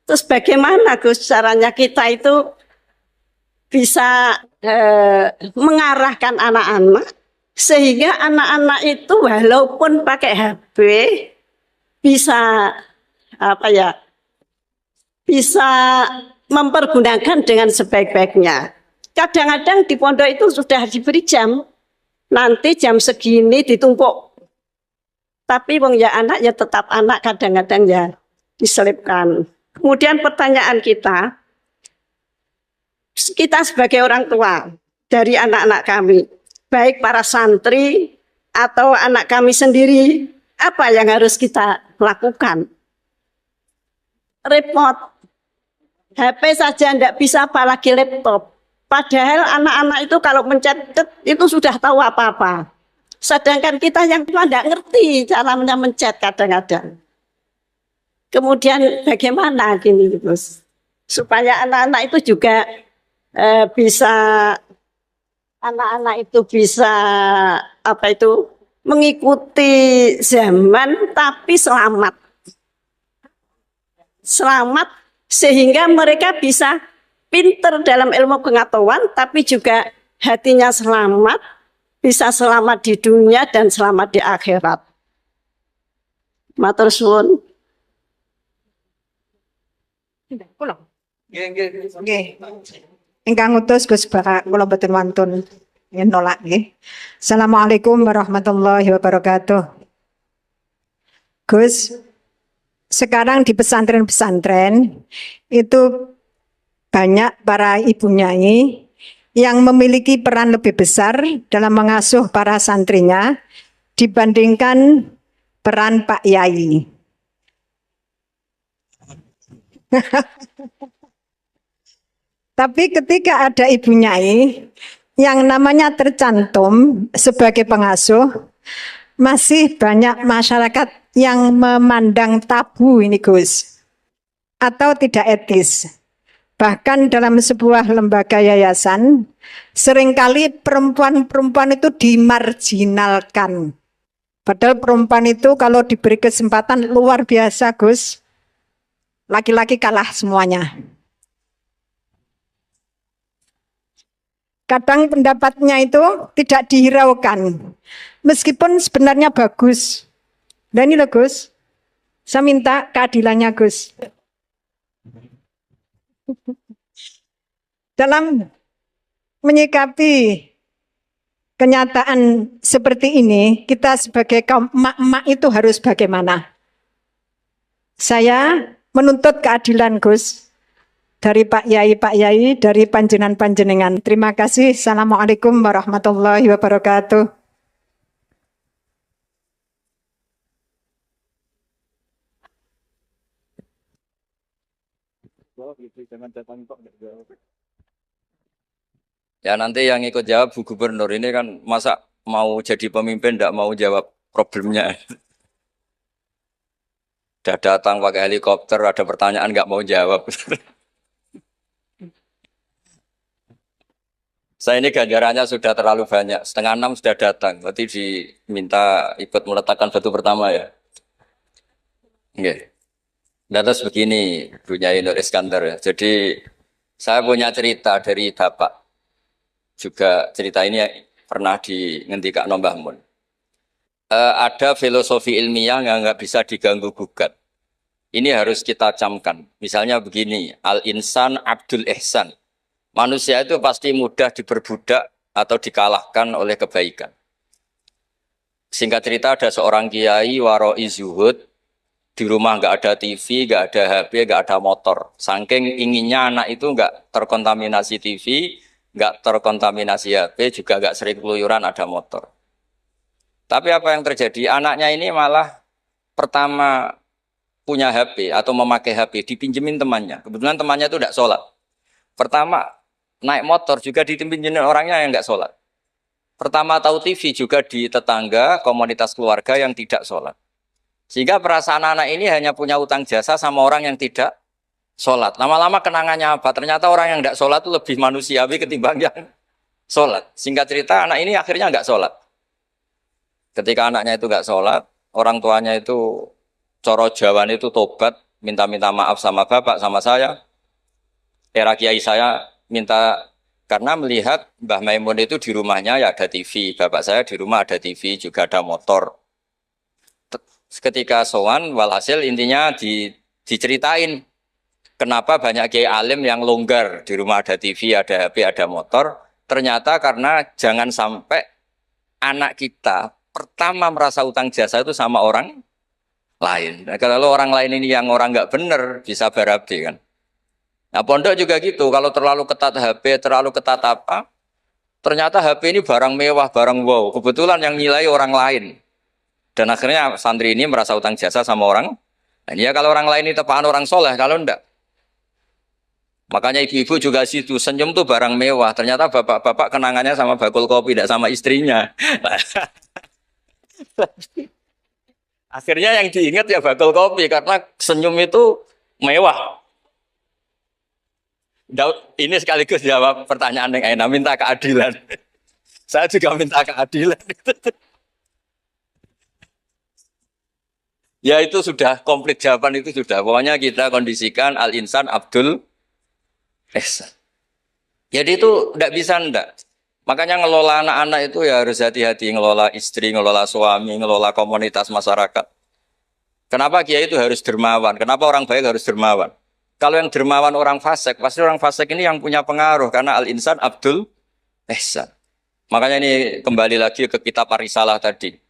Terus bagaimana Gus caranya kita itu bisa mengarahkan anak-anak sehingga anak-anak itu walaupun pakai HP bisa bisa mempergunakan dengan sebaik-baiknya. Kadang-kadang di pondok itu sudah diberi jam, nanti jam segini ditumpuk. Tapi wong ya anak ya tetap anak, kadang-kadang ya diselipkan. Kemudian pertanyaan kita sebagai orang tua dari anak-anak kami, baik para santri atau anak kami sendiri, apa yang harus kita lakukan? Repot, HP saja tidak bisa, apalagi laptop. Padahal anak-anak itu kalau mencet itu sudah tahu apa-apa. Sedangkan kita yang tua tidak ngerti caranya mencet kadang-kadang. Kemudian bagaimana gini Gus, supaya anak-anak itu juga bisa mengikuti zaman tapi selamat sehingga mereka bisa pinter dalam ilmu pengetahuan tapi juga hatinya selamat, bisa selamat di dunia dan selamat di akhirat. Matur suwun. Nggih. Ingkang utus Gus Barak kula boten wantun yen nolak nggih. Assalamualaikum warahmatullahi wabarakatuh. Gus, sekarang di pesantren-pesantren itu banyak para ibu nyai yang memiliki peran lebih besar dalam mengasuh para santrinya dibandingkan peran Pak Yai. Tapi ketika ada Ibu Nyai yang namanya tercantum sebagai pengasuh, masih banyak masyarakat yang memandang tabu ini Gus, atau tidak etis. Bahkan dalam sebuah lembaga yayasan, seringkali perempuan-perempuan itu dimarginalkan. Padahal perempuan itu kalau diberi kesempatan luar biasa Gus, laki-laki kalah semuanya. Kadang pendapatnya itu tidak dihiraukan, meskipun sebenarnya bagus. Dan ini loh Gus, saya minta keadilannya Gus. Dalam menyikapi kenyataan seperti ini, kita sebagai kaum emak-emak itu harus bagaimana? Saya menuntut keadilan Gus, dari Pak Yai, dari panjenengan-panjenengan. Terima kasih. Assalamualaikum warahmatullahi wabarakatuh. Ya nanti yang ikut jawab Bu Gubernur ini kan masa mau jadi pemimpin tidak mau jawab problemnya. Udah datang pakai helikopter, ada pertanyaan nggak mau jawab. Saya ini ganjarannya sudah terlalu banyak, 5:30 sudah datang, berarti diminta ikut meletakkan batu pertama ya. Oke. Nah, terus begini, Bu Nyai Nur Iskandar ya. Jadi saya punya cerita dari Bapak. Juga cerita ini pernah dihentikan Mbah Mun. Ada filosofi ilmiah yang nggak bisa diganggu gugat. Ini harus kita camkan. Misalnya begini, al-insan abdul ihsan. Manusia itu pasti mudah diperbudak atau dikalahkan oleh kebaikan. Singkat cerita ada seorang kiai waroi zuhud, di rumah nggak ada TV, nggak ada HP, nggak ada motor. Saking inginnya anak itu nggak terkontaminasi TV, nggak terkontaminasi HP, juga nggak sering keluyuran ada motor. Tapi apa yang terjadi? Anaknya ini malah pertama punya HP atau memakai HP, dipinjemin temannya. Kebetulan temannya itu tidak sholat. Pertama naik motor juga dipinjemin orangnya yang nggak sholat. Pertama tahu TV juga di tetangga, komunitas keluarga yang tidak sholat. Sehingga perasaan anak ini hanya punya utang jasa sama orang yang tidak sholat. Lama-lama kenangannya apa? Ternyata orang yang tidak sholat itu lebih manusiawi ketimbang yang sholat. Singkat cerita anak ini akhirnya nggak sholat. Ketika anaknya itu nggak sholat, orang tuanya itu coro Jawan itu tobat, minta-minta maaf sama bapak, sama saya. Era kiai saya minta, karena melihat Mbah Maimun itu di rumahnya ya ada TV, bapak saya di rumah ada TV, juga ada motor. Ketika sowan, walhasil intinya diceritain kenapa banyak kiai alim yang longgar di rumah ada TV, ada HP, ada motor. Ternyata karena jangan sampai anak kita pertama merasa utang jasa itu sama orang lain. Nah, kalau orang lain ini yang orang nggak benar bisa berabe kan. Nah pondok juga gitu, kalau terlalu ketat HP, terlalu ketat apa, ternyata HP ini barang mewah, barang wow. Kebetulan yang nilai orang lain. Dan akhirnya santri ini merasa utang jasa sama orang. Nah, ya kalau orang lain ini tepaan orang soleh, kalau enggak. Makanya ibu-ibu juga situ, senyum tuh barang mewah. Ternyata bapak-bapak kenangannya sama bakul kopi, tidak sama istrinya. Akhirnya yang diingat ya bakul kopi, karena senyum itu mewah. Ini sekaligus jawab pertanyaan yang enak, minta keadilan. Saya juga minta keadilan. Ya itu sudah komplit jawaban itu sudah. Pokoknya kita kondisikan al-insan abdul ihsan. Jadi itu tidak bisa ndak. Makanya ngelola anak-anak itu ya harus hati-hati, ngelola istri, ngelola suami, ngelola komunitas masyarakat. Kenapa kiai itu harus dermawan? Kenapa orang baik harus dermawan? Kalau yang dermawan orang fasik, pasti orang fasik ini yang punya pengaruh karena al-insan abdul ihsan. Makanya ini kembali lagi ke kitab Ar-Risalah tadi.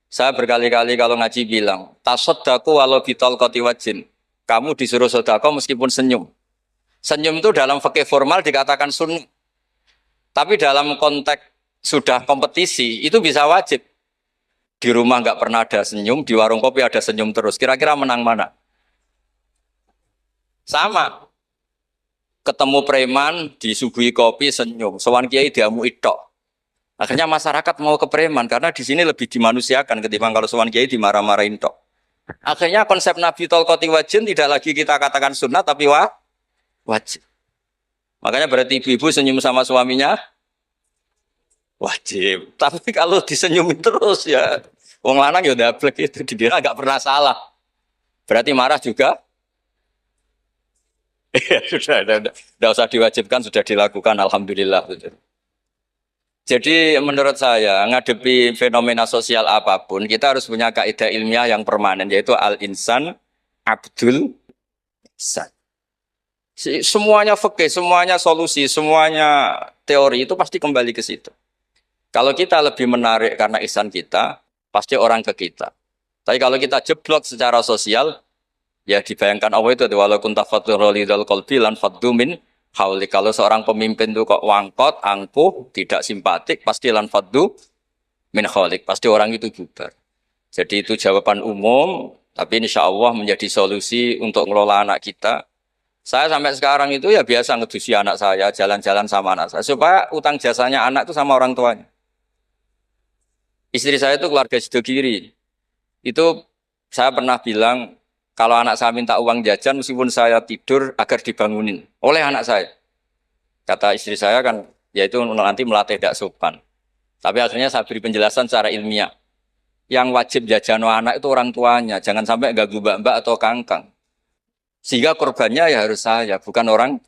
Saya berkali-kali kalau ngaji bilang, tasodaku walau bitolkoti wajin. Kamu disuruh sodako meskipun senyum. Senyum itu dalam fikih formal dikatakan sunnah. Tapi dalam konteks sudah kompetisi, itu bisa wajib. Di rumah nggak pernah ada senyum, di warung kopi ada senyum terus. Kira-kira menang mana? Sama. Ketemu preman, disuguhi kopi, senyum. Sowan kiai diamu tok. Akhirnya masyarakat mau ke preman, karena di sini lebih dimanusiakan ketimbang kalau sowan kiai dimarah-marahin tok. Akhirnya konsep Nabi Tolkoti Wajin tidak lagi kita katakan sunnah, tapi wajib. Makanya berarti ibu-ibu senyum sama suaminya, wajib. Tapi kalau disenyumin terus ya, wong lanang ya dablek itu dikira nggak pernah salah. Berarti marah juga. Ya sudah, tidak usah diwajibkan, sudah dilakukan, alhamdulillah. Jadi menurut saya ngadepi fenomena sosial apapun kita harus punya kaidah ilmiah yang permanen, yaitu al-insan abdul insan. Semuanya fikih, semuanya solusi, semuanya teori itu pasti kembali ke situ. Kalau kita lebih menarik karena ihsan kita, pasti orang ke kita. Tapi kalau kita jeblok secara sosial, ya dibayangkan Allah itu walau kunta faturolidal qalbi lan faddu min hauli. Kalau seorang pemimpin itu kok wangkot, angkuh, tidak simpatik, pasti lan faddu min khalik, pasti orang itu bubar. Jadi itu jawaban umum, tapi insya Allah menjadi solusi untuk mengelola anak kita. Saya sampai sekarang itu ya biasa ngedusi anak saya, jalan-jalan sama anak saya, supaya utang jasanya anak itu sama orang tuanya. Istri saya itu keluarga Sidogiri. Itu saya pernah bilang, kalau anak saya minta uang jajan, meskipun saya tidur agar dibangunin oleh anak saya. Kata istri saya kan, yaitu nanti melatih tidak sopan. Tapi akhirnya saya beri penjelasan secara ilmiah. Yang wajib jajan anak itu orang tuanya, jangan sampai ganggu mbak-mbak atau kangkang. Sehingga korbannya ya harus saya, bukan orang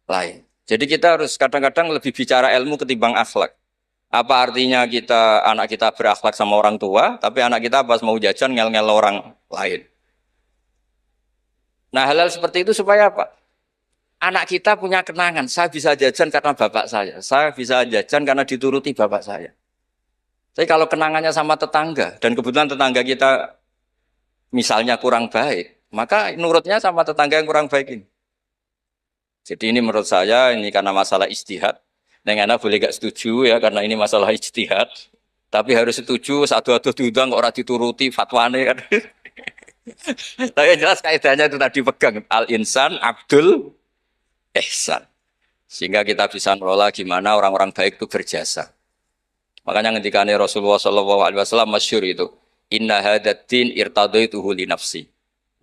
lain. Jadi kita harus kadang-kadang lebih bicara ilmu ketimbang akhlak. Apa artinya anak kita berakhlak sama orang tua, tapi anak kita pas mau jajan ngel-ngel orang lain. Nah hal-hal seperti itu supaya apa? Anak kita punya kenangan, saya bisa jajan karena bapak saya bisa jajan karena dituruti bapak saya. Tapi kalau kenangannya sama tetangga, dan kebetulan tetangga kita misalnya kurang baik, maka nurutnya sama tetangga yang kurang baik ini. Jadi ini menurut saya, ini karena masalah ijtihad. Neng anak boleh gak setuju ya, karena ini masalah ijtihad. Tapi harus setuju, satu-satu diundang, orang dituruti, fatwane kan. Tapi yang jelas kaidahnya itu tadi pegang. Al-insan abdul ihsan. Sehingga kita bisa mengelola gimana orang-orang baik itu berjasa. Makanya ketika Rasulullah SAW masyhur itu. Inna hadatin irtadaituhu li nafsi.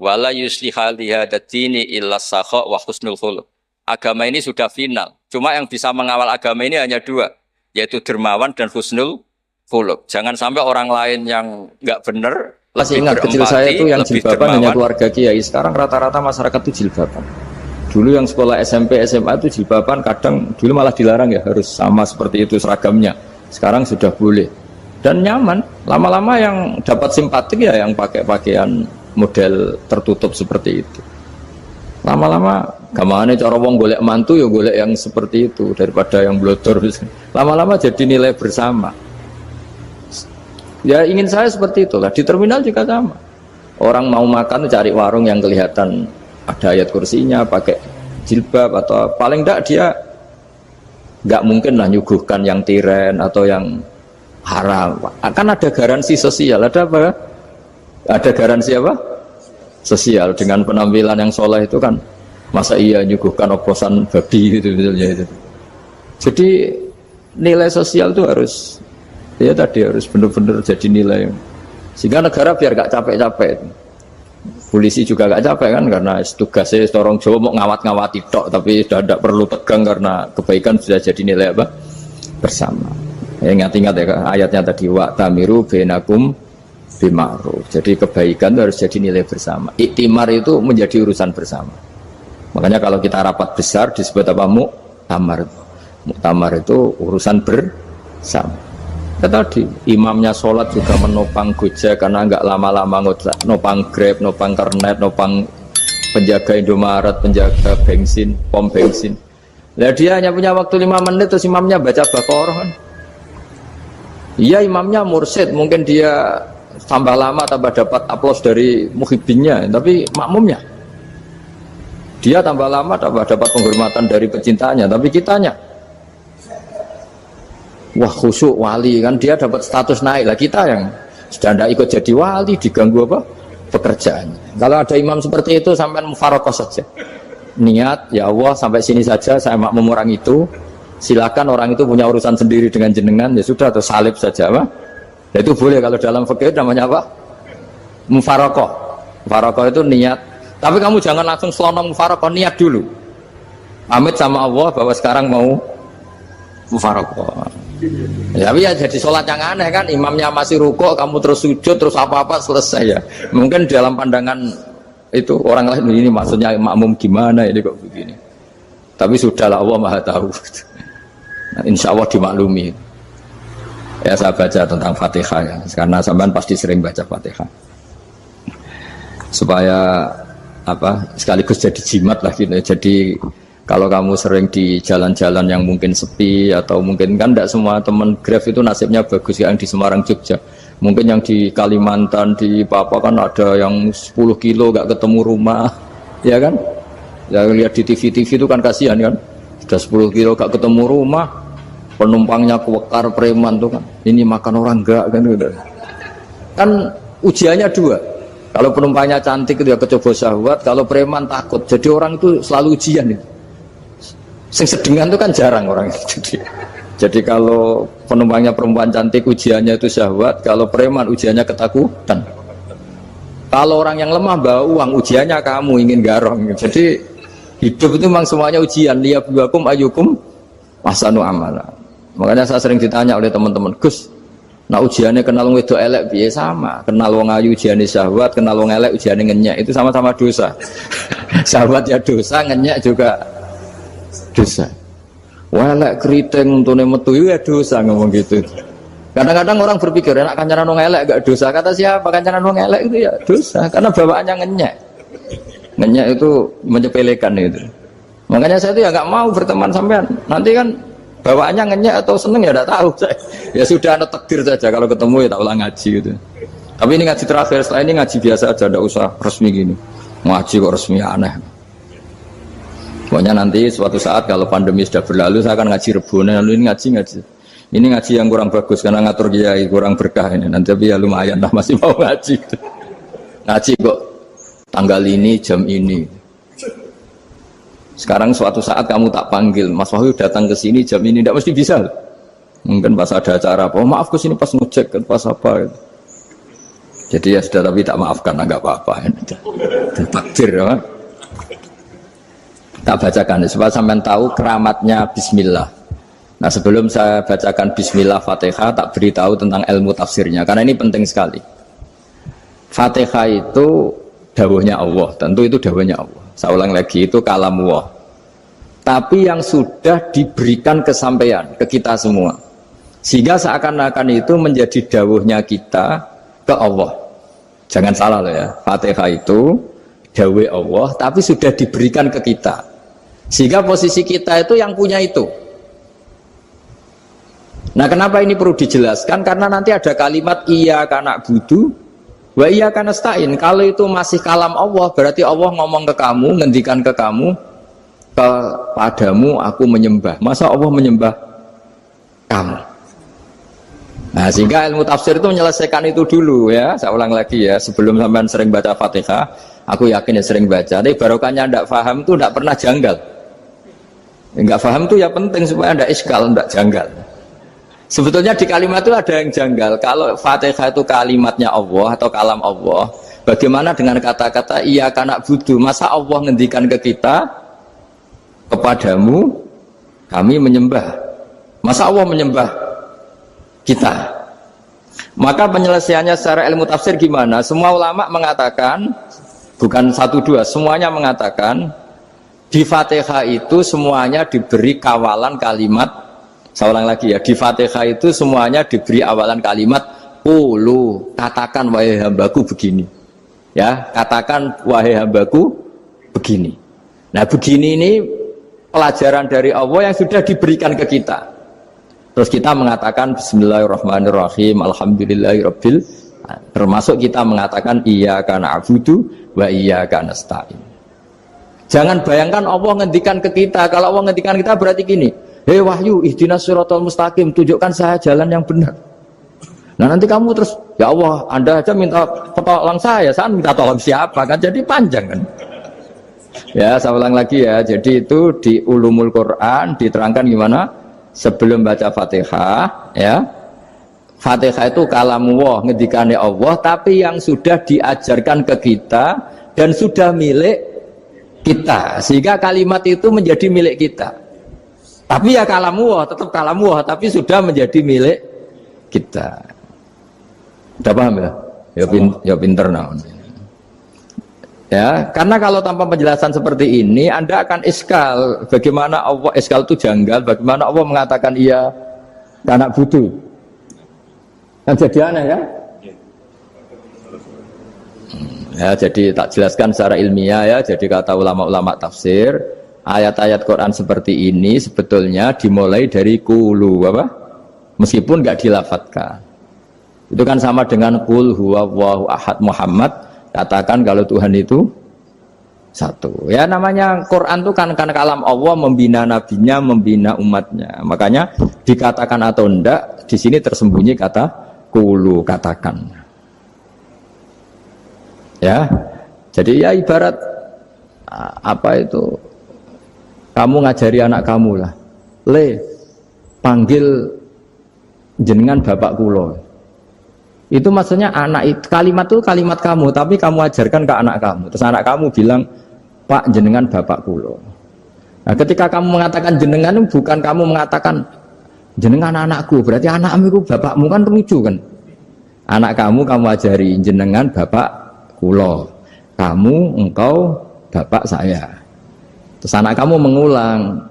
Wala yusliha li hadatini illa sakha wa husnul khuluq. Agama ini sudah final. Cuma yang bisa mengawal agama ini hanya dua. Yaitu dermawan dan husnul khuluq. Jangan sampai orang lain yang nggak benar. Masih ingat kecil saya itu yang jilbaban hanya keluarga kiai. Sekarang rata-rata masyarakat itu jilbaban. Dulu yang sekolah SMP, SMA itu jilbaban kadang dulu malah dilarang ya, harus sama seperti itu seragamnya. Sekarang sudah boleh. Dan nyaman. Lama-lama yang dapat simpatik ya yang pakai pakaian model tertutup seperti itu. Lama-lama gamane cara wong golek mantu ya golek yang seperti itu daripada yang blodor. Lama-lama jadi nilai bersama. Ya ingin saya seperti itulah. Di terminal juga sama. Orang mau makan cari warung yang kelihatan ada ayat kursinya, pakai jilbab atau paling enggak dia enggak mungkin lah nyuguhkan yang tiren atau yang haram. Akan ada garansi sosial. Ada apa? Ada garansi apa? Sosial dengan penampilan yang soleh itu kan. Masa iya nyuguhkan oposan babi gitu misalnya itu. Jadi nilai sosial itu harus ya tadi harus benar-benar jadi nilai. Sehingga negara biar gak capek-capek. Polisi juga gak capek kan karena tugasnya orang Jawa mau ngawat-ngawati tok tapi sudah tidak perlu tegang karena kebaikan sudah jadi nilai apa? Bersama. Ya, ingat-ingat ya ayatnya tadi wa tamiru bainakum bima'ruf. Jadi kebaikan itu harus jadi nilai bersama. Iktimar itu menjadi urusan bersama. Makanya kalau kita rapat besar disebut apa? Muktamar. Muktamar itu urusan bersama. Tadi imamnya sholat juga menopang Gojek karena nggak lama-lama nopang Grab, nopang Kernet, nopang penjaga Indomaret, penjaga bensin, pom bensin. Nah dia hanya punya waktu 5 menit terus imamnya baca Baqarah kan. Iya imamnya mursyid, mungkin dia tambah lama tambah dapat aplaus dari muhibbinnya, tapi makmumnya dia tambah lama tambah dapat penghormatan dari pecintanya, tapi kitanya wah khusyuk wali kan dia dapat status naik lah, kita yang sudah tidak ikut jadi wali diganggu apa pekerjaannya. Kalau ada imam seperti itu sampai mufarokoh saja, niat ya Allah sampai sini saja saya makmum orang itu, silakan orang itu punya urusan sendiri dengan jenengan ya sudah, atau salib saja apa ya, itu boleh. Kalau dalam fikih namanya apa, mufarokoh. Mufarokoh itu niat, tapi kamu jangan langsung selonong mufarokoh, niat dulu pamit sama Allah bahwa sekarang mau mufarokoh. Ya, tapi ya jadi sholat yang aneh kan, imamnya masih rukuk, kamu terus sujud, terus apa-apa selesai ya. Mungkin dalam pandangan itu orang lain ini maksudnya makmum gimana ini kok begini. Tapi sudahlah, Allah Maha tahu. Nah, insya Allah dimaklumi. Ya saya baca tentang Fatihah ya, karena sampean pasti sering baca Fatihah. Supaya apa sekaligus jadi jimat lah gitu. Jadi kalau kamu sering di jalan-jalan yang mungkin sepi, atau mungkin kan tidak semua teman Grab itu nasibnya bagus, yang di Semarang Jogja, mungkin yang di Kalimantan di Papua kan ada yang 10 kilo gak ketemu rumah, ya kan? Yang lihat di TV-TV itu kan kasihan kan, sudah 10 kilo gak ketemu rumah, penumpangnya kewekar preman tuh kan, ini makan orang enggak kan gitu. Kan ujiannya dua, kalau penumpangnya cantik itu ya kecoba syahwat, kalau preman takut, jadi orang itu selalu ujian itu. Sing sedengan itu kan jarang orang itu. Jadi kalau penumpangnya perempuan cantik ujiannya itu syahwat, kalau preman ujiannya ketakutan. Kalau orang yang lemah bawa uang ujiannya kamu ingin garong. Jadi hidup itu memang semuanya ujian. Liyabluwakum ayyukum ahsanu amala. Makanya saya sering ditanya oleh teman-teman, Gus, nah ujiannya kenal wong wedok elek piye? Sama. Kenal wong ayu ujiannya syahwat, kenal wong elek ujiannya ngenyek, itu sama-sama dosa. Syahwat ya dosa, ngenyek juga dosa. Welek keriting untune metu ya dosa, ngomong gitu. Kadang-kadang orang berpikir enak kancanan wong elek gak dosa. Kata siapa? Kancanan wong elek itu ya dosa, karena bawaannya ngenyek. Ngenyek itu menyepelekan itu. Makanya saya itu ya nggak mau berteman sampean. Nanti kan bawaannya ngenyek atau seneng ya tidak tahu saya. Ya sudah, ada takdir saja, kalau ketemu ya tak ulang ngaji gitu. Tapi ini ngaji terakhir, setelah ini ngaji biasa aja, tidak usah resmi gini. Ngaji kok resmi aneh. Pokoknya nanti suatu saat kalau pandemi sudah berlalu saya akan ngaji Rebona, lalu ini ngaji. Ini ngaji yang kurang bagus karena ngatur kiai kurang berkah ini. Nanti tapi ya lumayan lah, masih mau ngaji. Ngaji kok tanggal ini jam ini. Sekarang suatu saat kamu tak panggil, Mas Wahyu datang ke sini jam ini, tidak mesti bisa. Mungkin pas ada acara apa, oh, maaf ke sini pas ngecek pas apa. Gitu. Jadi ya sudah, tapi tak maafkan, enggak apa-apa. Takdir ya. Tak bacakan supaya sampean tahu keramatnya bismillah. Nah, sebelum saya bacakan bismillah Fatihah, tak beritahu tentang ilmu tafsirnya karena ini penting sekali. Fatihah itu dawuhnya Allah, tentu itu dawuhnya Allah. Saya ulang lagi, itu kalam Allah. Tapi yang sudah diberikan kesampaian ke kita semua. Sehingga seakan-akan itu menjadi dawuhnya kita ke Allah. Jangan salah loh ya. Fatihah itu dawuh Allah tapi sudah diberikan ke kita. Sehingga posisi kita itu yang punya itu. Nah, kenapa ini perlu dijelaskan? Karena nanti ada kalimat iyyaka na'budu wa iyyaka nasta'in. Kalau itu masih kalam Allah, berarti Allah ngomong ke kamu, ngendikan ke kamu, kepadamu aku menyembah. Masa Allah menyembah kamu? Nah, sehingga ilmu tafsir itu menyelesaikan itu dulu ya. Saya ulang lagi ya, sebelum sampean sering baca Fatihah, aku yakin ya sering baca. Tapi barokahnya tidak paham itu tidak pernah janggal. Enggak paham itu ya penting supaya tidak iskal, tidak janggal. Sebetulnya di kalimat itu ada yang janggal. Kalau Fatihah itu kalimatnya Allah atau kalam Allah, bagaimana dengan kata-kata iyyaka na'budu? Masa Allah ngendikan ke kita, kepadamu kami menyembah? Masa Allah menyembah kita? Maka penyelesaiannya secara ilmu tafsir gimana? Semua ulama mengatakan, bukan satu dua, semuanya mengatakan di Fatihah itu semuanya diberi kawalan kalimat. Saya ulang lagi ya, di Fatihah itu semuanya diberi awalan kalimat qulu, katakan wahai hambaku begini. Ya, katakan wahai hambaku begini. Nah, begini ini pelajaran dari Allah yang sudah diberikan ke kita. Terus kita mengatakan bismillahirrahmanirrahim, alhamdulillahirabbil, termasuk kita mengatakan iyyaka na'budu wa iyyaka nasta'in. Jangan bayangkan Allah ngendikan ke kita. Kalau Allah ngendikan kita berarti gini, hei wahyu, ihdinas siratal mustaqim, tunjukkan saya jalan yang benar. Nah nanti kamu terus, ya Allah, Anda aja minta tolong saya minta tolong siapa kan? Jadi panjang kan? Ya, saya ulang lagi ya. Jadi itu di Ulumul Quran diterangkan gimana? Sebelum baca Fatihah, ya. Fatihah itu kalamullah, ngendikane Allah, tapi yang sudah diajarkan ke kita dan sudah milik kita. Sehingga kalimat itu menjadi milik kita. Tapi ya kalamullah, tetap kalamullah, tapi sudah menjadi milik kita. Udah paham ya? Ya pinter naon. Ya, karena kalau tanpa penjelasan seperti ini Anda akan iskal. Bagaimana Allah, iskal itu janggal, bagaimana Allah mengatakan iya anak butuh. Kan jadi aneh ya? Ya, jadi tak jelaskan secara ilmiah ya. Jadi kata ulama-ulama tafsir, ayat-ayat Quran seperti ini sebetulnya dimulai dari qulu apa? Meskipun nggak dilafatkan. Itu kan sama dengan qul huwallahu ahad Muhammad, katakan kalau Tuhan itu satu. Ya namanya Quran itu kan kalam Allah, membina nabinya, membina umatnya. Makanya dikatakan atau enggak, di sini tersembunyi kata qulu, katakan. Ya. Jadi ya ibarat apa itu? Kamu ngajari anak kamu lah. Le, panggil jenengan bapak kulo. Itu maksudnya anak itu, kalimat itu kalimat kamu, tapi kamu ajarkan ke anak kamu. Terus anak kamu bilang, Pak jenengan bapak kulo. Nah, ketika kamu mengatakan jenengan, bukan kamu mengatakan jenengan anakku, berarti anakmu itu bapakmu, kan lucu kan? Anak kamu ajari jenengan bapak kulo. Kamu, engkau bapak saya. Terus anak kamu mengulang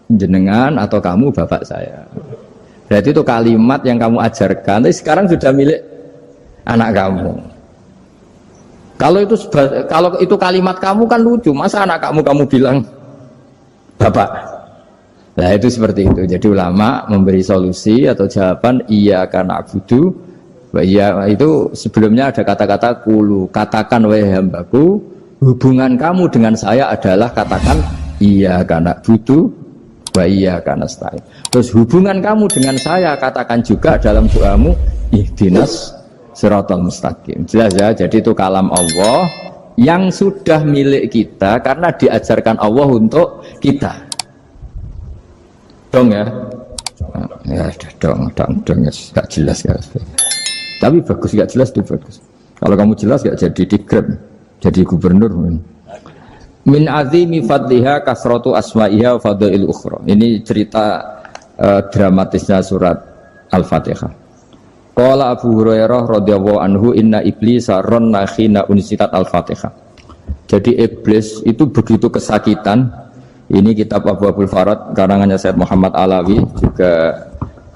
jenengan atau kamu bapak saya. Berarti itu kalimat yang kamu ajarkan, tapi sekarang sudah milik anak kamu. Kalau itu kalimat kamu kan lucu, masa anak kamu bilang bapak. Nah itu seperti itu. Jadi ulama memberi solusi atau jawaban iya karena abudu. Iya itu sebelumnya ada kata-kata qulu, katakan wahai hambaku, hubungan kamu dengan saya adalah katakan iya karena abudu wa iya karena nasta'in. Terus hubungan kamu dengan saya katakan juga dalam doamu ihdinas siratal mustaqim. Jelas ya, jadi itu kalam Allah yang sudah milik kita karena diajarkan Allah untuk kita. Dong ya? Ya dong ya, gak jelas ya. Tapi bagus, gak jelas itu bagus. Kalau kamu jelas gak jadi digrab, jadi gubernur. Min azimi fadliha kasratu asma'iha fadail ukhra. Ini cerita dramatisnya surat Al-Fatihah. Qala Abu Hurairah radhiyallahu anhu inna iblisa ranna khina unsitat Al-Fatihah. Jadi iblis itu begitu kesakitan. Ini kitab Abu Abul Farad karangannya Syed Muhammad Alawi, juga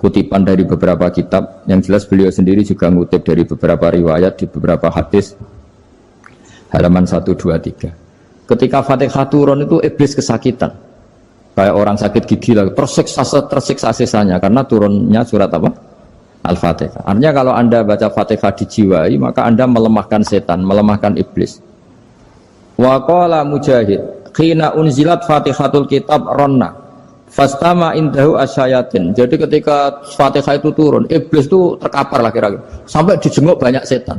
kutipan dari beberapa kitab. Yang jelas beliau sendiri juga ngutip dari beberapa riwayat di beberapa hadis. Halaman 123. Ketika Fatihah turun itu iblis kesakitan. Kayak orang sakit gigi lah, tersiksa sisanya karena turunnya surat apa? Al-Fatihah. Artinya kalau Anda baca Fatihah dijiwai, maka Anda melemahkan setan, melemahkan iblis. Wa qala Mujahid, khina unzilat Fatihatul kitab ronna fastama indahu asyayatin. Jadi ketika Fatihah itu turun, iblis itu terkapar lah kira-kira. Sampai dijenguk banyak setan.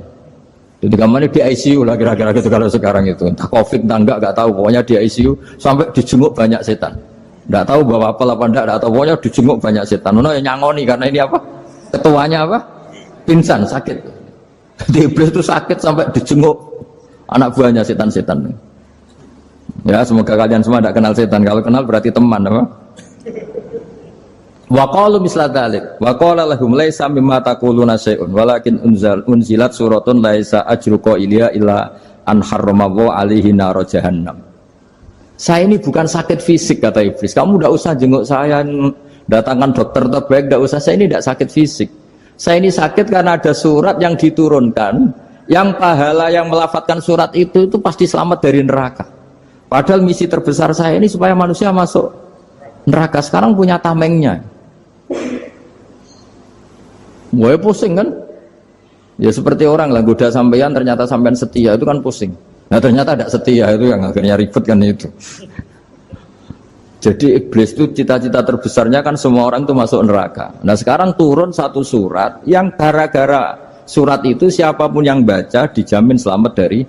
Jadi kemana di ICU lah kira-kira gitu kalau sekarang itu. Entah COVID entah enggak tahu. Pokoknya di ICU sampai dijenguk banyak setan. Enggak tahu bawa apa enggak tahu. Pokoknya dijenguk banyak setan. Ono yang nyangoni karena ini apa? Ketuanya apa? Pingsan, sakit. Jadi iblis itu sakit sampai dijenguk anak buahnya setan-setan. Ya semoga kalian semua tidak kenal setan. Kalau kenal berarti teman apa? Wa qalu misla dzalik wa qala lahum laisa mimma taquluna syai'un walakin unzilat suratun laisa ajru qailiha illa an harrama alaihi nar jahannam. Saya ini bukan sakit fisik kata iblis. Kamu tidak usah jenguk saya, datangkan dokter terbaik, tidak usah. Saya ini tidak sakit fisik. Saya ini sakit karena ada surat yang diturunkan, yang pahala yang melafatkan surat itu pasti selamat dari neraka. Padahal misi terbesar saya ini supaya manusia masuk neraka. Sekarang punya tamengnya. Mulai pusing kan? Ya seperti orang lah goda sampean ternyata sampean setia itu kan pusing. Nah ternyata tidak setia itu yang akhirnya ribet kan itu. Jadi iblis itu cita-cita terbesarnya kan semua orang itu masuk neraka. Nah sekarang turun satu surat yang gara-gara surat itu siapapun yang baca dijamin selamat dari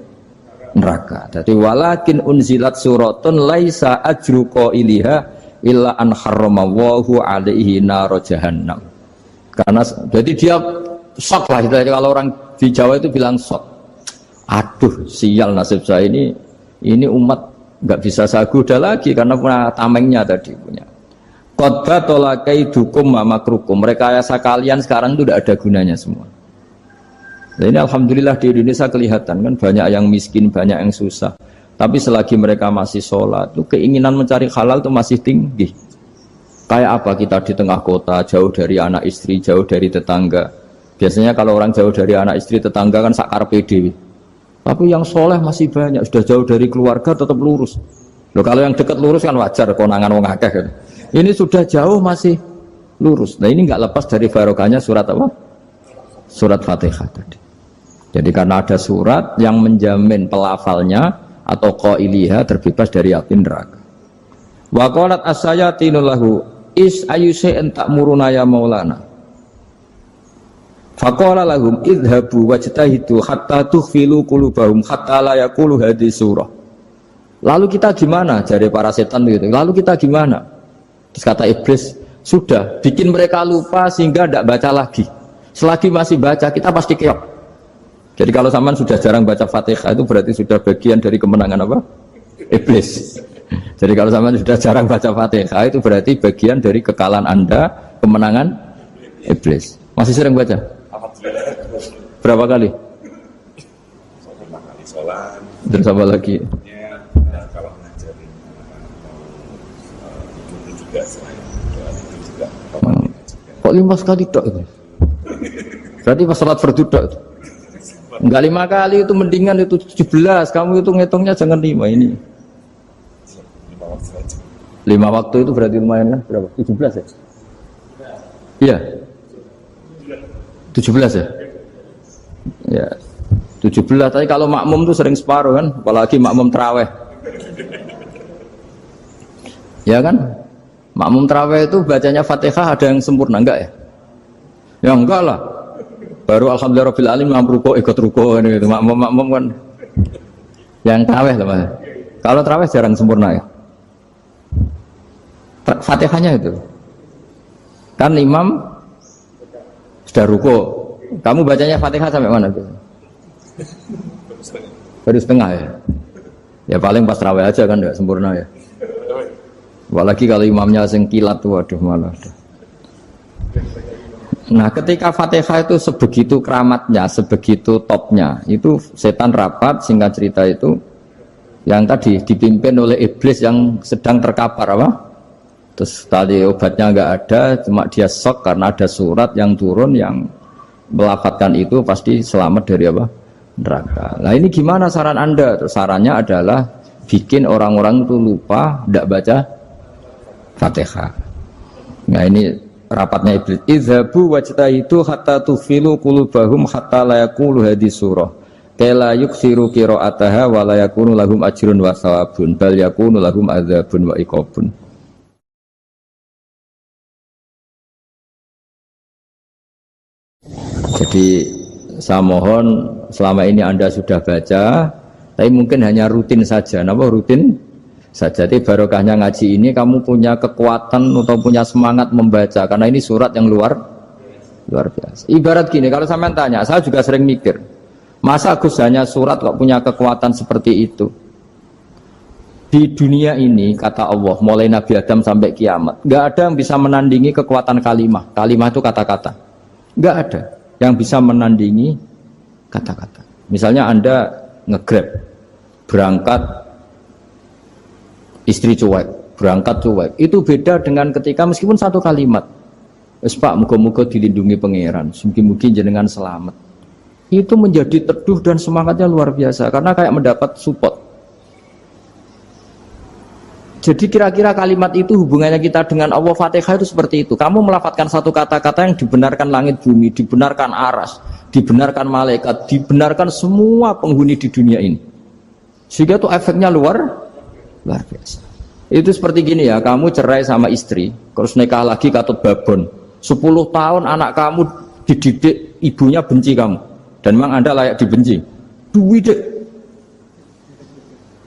neraka. Jadi walakin unzilat suratun laisa ajru qailiha illa an harramallahu alaihi nar jahannam. Karena jadi dia shock lah, kalau orang di Jawa itu bilang shock. Aduh sial nasib saya ini umat nggak bisa saya goda lagi karena punya tamengnya tadi punya. Qadba tolakai dukum mamakrukum. Rekayasa kalian sekarang itu tidak ada gunanya semua. Nah, ini alhamdulillah di Indonesia kelihatan kan banyak yang miskin, banyak yang susah. Tapi selagi mereka masih sholat, itu keinginan mencari halal itu masih tinggi. Kayak apa kita di tengah kota, jauh dari anak istri, jauh dari tetangga. Biasanya kalau orang jauh dari anak istri, tetangga kan sakar pede. Tapi yang soleh masih banyak, sudah jauh dari keluarga tetap lurus. Loh, kalau yang dekat lurus kan wajar, konangan wong akeh kan. Ini sudah jauh masih lurus. Nah ini nggak lepas dari barokahnya surat apa? Surat Fatihah tadi. Jadi karena ada surat yang menjamin pelafalnya atau qailiha terbebas dari api neraka. Wa qalat as-sayatinu lahu is ayyusai'in ta'muruna ya maulana. Faqala lahum idhabu wajtahidu hatta tukhfilu qulubahum hatta la yaqulu hadhihi surah. Lalu kita gimana? Jari para setan gitu. Lalu kita gimana? Terus kata iblis, sudah bikin mereka lupa sehingga tidak baca lagi. Selagi masih baca kita pasti keok. Jadi kalau sampean sudah jarang baca Fatihah itu berarti sudah bagian dari kemenangan apa? Iblis. Jadi kalau sampean sudah jarang baca Fatihah itu berarti bagian dari kekalahan Anda, kemenangan iblis. Masih sering baca? Berapa kali? Dan sama lagi. Kalau ngajarin itu juga selain doa itu juga. Kok 5 kali tok itu? Berarti pas salat fardu tok. Enggak 5 kali itu mendingan itu 17. Kamu itu ngitungnya jangan 5 ini. 5 waktu itu berarti lumayan kan? Berapa? 17 ya? Iya. 17 ya? Ya. 17, tapi kalau makmum tuh sering separuh kan, apalagi makmum terawih. Ya kan? Makmum terawih itu bacanya Fatihah ada yang sempurna enggak ya? Ya enggak lah. Baru alhamdulillah rabbil alamin ruko ikut ruko gitu. Makmum kan yang terawih lah Mas. Kalau terawih jarang sempurna ya. Fatihahnya itu. Kan imam sudah ruko, kamu bacanya Fatihah sampai mana? Baru setengah ya. Ya paling pas terawih aja kan enggak sempurna ya. Apalagi kalau imamnya sing kilat tuh, waduh malah. Nah, ketika Fatihah itu sebegitu keramatnya, sebegitu topnya, itu setan rapat, singkat cerita itu yang tadi dipimpin oleh iblis yang sedang terkapar apa? Terus tadi obatnya nggak ada, cuma dia shock karena ada surat yang turun yang melafatkan itu pasti selamat dari apa? Neraka. Nah ini gimana saran Anda? Terus sarannya adalah bikin orang-orang itu lupa, tidak baca Fatihah. Nah ini rapatnya iblis. Idhabu wajtahidu hatta tufilu qulubahum hatta la yaqulu hadhihi surah. Kala yuksiru qira'ataha wa la yakunu lahum ajrun wa thawabun bal yakunu lahum adzabun wa iqabun. Jadi saya mohon selama ini Anda sudah baca, tapi mungkin hanya rutin saja. Napa rutin saja? Jadi barokahnya ngaji ini kamu punya kekuatan atau punya semangat membaca karena ini surat yang luar biasa. Ibarat gini, kalau sampean tanya, saya juga sering mikir, masa Gus hanya surat kok punya kekuatan seperti itu? Di dunia ini kata Allah, mulai Nabi Adam sampai kiamat, nggak ada yang bisa menandingi kekuatan kalimah. Kalimah itu kata-kata, nggak ada yang bisa menandingi kata-kata. Misalnya Anda nge-grab, berangkat istri cuek, berangkat cuek. Itu beda dengan ketika meskipun satu kalimat, "Wes Pak, muga-muga dilindungi pangeran, mugi-mugi jenengan selamat." Itu menjadi teduh dan semangatnya luar biasa karena kayak mendapat support. Jadi kira-kira kalimat itu hubungannya kita dengan Allah, Fatihah itu seperti itu. Kamu melafadzkan satu kata-kata yang dibenarkan langit bumi, dibenarkan aras, dibenarkan malaikat, dibenarkan semua penghuni di dunia ini. Sehingga itu efeknya luar biasa. Itu seperti gini ya, kamu cerai sama istri, terus nikah lagi katut babon. 10 tahun anak kamu dididik, ibunya benci kamu. Dan memang Anda layak dibenci. Duwidek.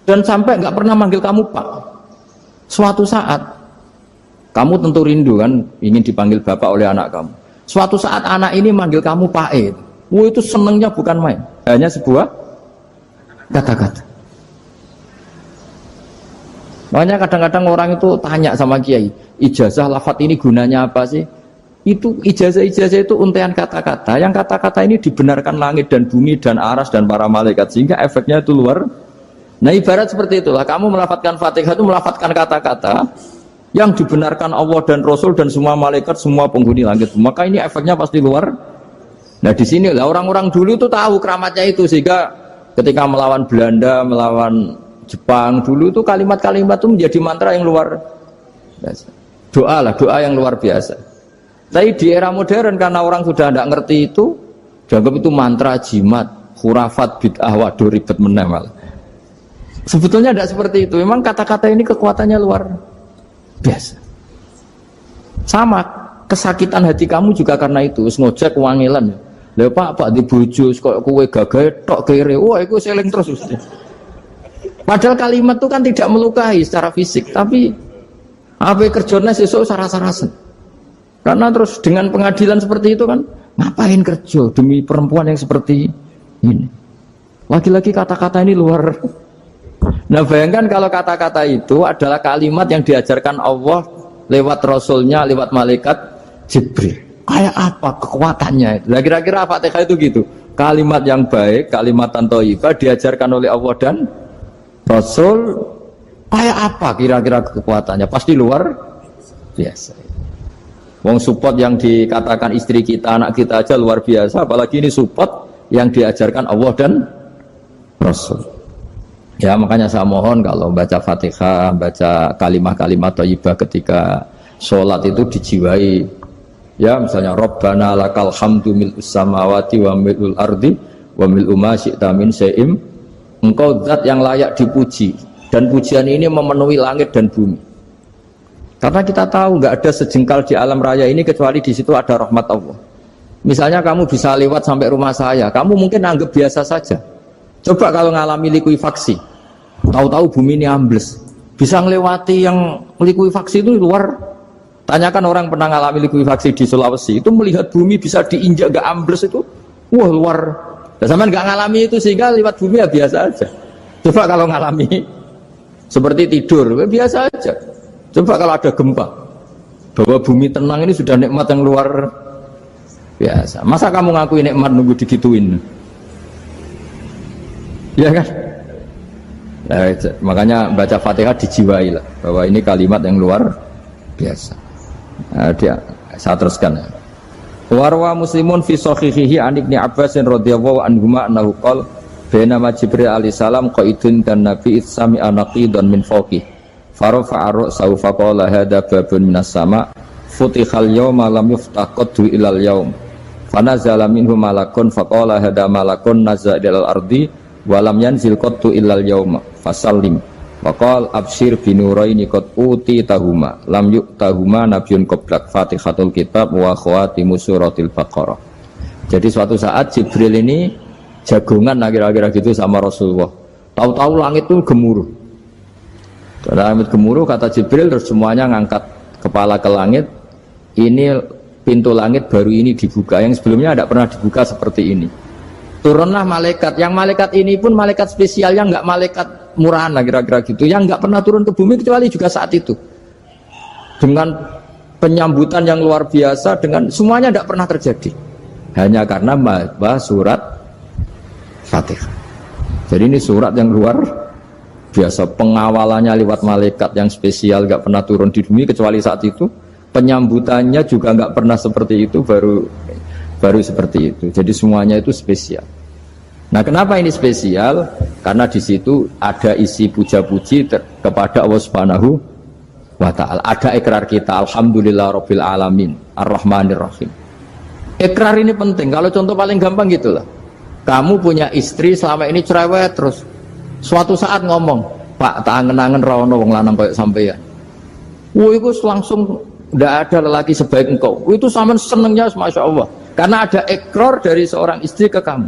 Dan sampai nggak pernah manggil kamu Pak. Suatu saat, kamu tentu rindu kan, ingin dipanggil Bapak oleh anak kamu. Suatu saat anak ini manggil kamu Pak E. Itu senengnya bukan main. Hanya sebuah kata-kata. Makanya kadang-kadang orang itu tanya sama kiai, ijazah lafadz ini gunanya apa sih? Itu ijazah-ijazah itu untean kata-kata. Yang kata-kata ini dibenarkan langit dan bumi dan aras dan para malaikat, sehingga efeknya itu luar. Nah ibarat seperti itulah, kamu melafadzkan Fatihah itu melafadzkan kata-kata yang dibenarkan Allah dan Rasul dan semua malaikat, semua penghuni langit. Maka ini efeknya pasti luar. Nah di sini lah orang-orang dulu itu tahu keramatnya itu, sehingga ketika melawan Belanda, melawan Jepang dulu itu kalimat-kalimat itu menjadi mantra yang luar biasa. Doa lah, doa yang luar biasa. Tapi di era modern karena orang sudah tidak ngerti itu, dianggap itu mantra, jimat, khurafat, bid'ah, waduh ribet meneh. Sebetulnya tidak seperti itu. Memang kata-kata ini kekuatannya luar biasa. Sama kesakitan hati kamu juga karena itu. Ngojek wangilan. Lha Pak di bojo kok kowe gagah tok kere. Wah, iku seling terus Gusti. Padahal kalimat itu kan tidak melukai secara fisik, tapi apa kerjanya sesuk sarasa-rasen. Karena terus dengan pengadilan seperti itu kan, ngapain kerja demi perempuan yang seperti ini? Lagi-lagi kata-kata ini luar. Nah bayangkan kalau kata-kata itu adalah kalimat yang diajarkan Allah lewat Rasulnya, lewat malaikat Jibril. Kayak apa kekuatannya? Nah, kira-kira Fatihah itu gitu. Kalimat yang baik, kalimat thayyibah diajarkan oleh Allah dan Rasul, kayak apa kira-kira kekuatannya? Pasti luar biasa. Wong support yang dikatakan istri kita, anak kita aja luar biasa, apalagi ini support yang diajarkan Allah dan Rasul. Ya makanya saya mohon kalau baca Fatihah, baca kalimat-kalimat thayyibah ketika sholat itu dijiwai. Ya misalnya Rabbana lakal hamdu mil'us samawati wa mil'ul ardi wa mil'u ma syi'ta min syai'im. Engkau zat yang layak dipuji, dan pujian ini memenuhi langit dan bumi. Karena kita tahu nggak ada sejengkal di alam raya ini kecuali di situ ada rahmat Allah. Misalnya kamu bisa lewat sampai rumah saya, kamu mungkin anggap biasa saja. Coba kalau ngalami likuifaksi, tahu-tahu bumi ini ambles, bisa ngelewati yang likuifaksi itu luar. Tanyakan orang pernah ngalami likuifaksi di Sulawesi, itu melihat bumi bisa diinjak nggak ambles itu, wah luar. Dan sama nggak ngalami itu sehingga lewat bumi ya biasa aja. Coba kalau ngalami seperti tidur, ya biasa aja. Coba kalau ada gempa, bahwa bumi tenang ini sudah nikmat yang luar biasa. Masa kamu ngakui nikmat nunggu digituin? Ya kan? Nah, makanya baca Fatihah dijiwai lah, bahwa ini kalimat yang luar biasa. Nah, saya teruskan. Warwa Muslimun fi sahihihi an Ibnu Abbas radhiyallahu anhuma annahu qala bainama Jibril alaihi salam qaidun dan Nabi sami anaqidan min fawqi farafa'a ra'sahu faqala hadza babun minas sama futihal yawma lam yuftah qaddu ilal yaum fanazala minhu malakun faqala hadza malakun nazala ilal ardi wa lam yanzil qaddu ilal yauma fasallim waqal abshir binuraini qad uti tahuma lam yu'tahuma nabiyyun qablak Fatihatul kitab wa khawatimu suratil Baqarah. Jadi suatu saat Jibril ini jagongan kira-kira gitu sama Rasulullah. Tahu-tahu langit itu gemuruh. Langit gemuruh kata Jibril, terus semuanya ngangkat kepala ke langit. Ini pintu langit baru ini dibuka, yang sebelumnya tidak pernah dibuka seperti ini. Turunlah malaikat, yang malaikat ini pun malaikat spesial, yang nggak malaikat murahan lah kira-kira gitu, yang nggak pernah turun ke bumi kecuali juga saat itu, dengan penyambutan yang luar biasa, dengan semuanya tidak pernah terjadi, hanya karena bahas surat Fatihah. Jadi ini surat yang luar biasa, pengawalannya lewat malaikat yang spesial, nggak pernah turun di bumi kecuali saat itu, penyambutannya juga nggak pernah seperti itu, baru seperti itu. Jadi semuanya itu spesial. Nah, kenapa ini spesial? Karena di situ ada isi puja-puji kepada Allah Subhanahu wa ta'ala. Ada ikrar kita, alhamdulillah rabbil alamin, ar-rahmanir rahim. Ikrar ini penting. Kalau contoh paling gampang gitulah. Kamu punya istri selama ini cerewet terus. Suatu saat ngomong, Pak, tak angen-angen ra ono wong lanang koyo sampeyan. Wah, itu langsung tidak ada lelaki sebaik engkau. Itu sama senengnya, masya Allah. Karena ada ikrar dari seorang istri ke kamu.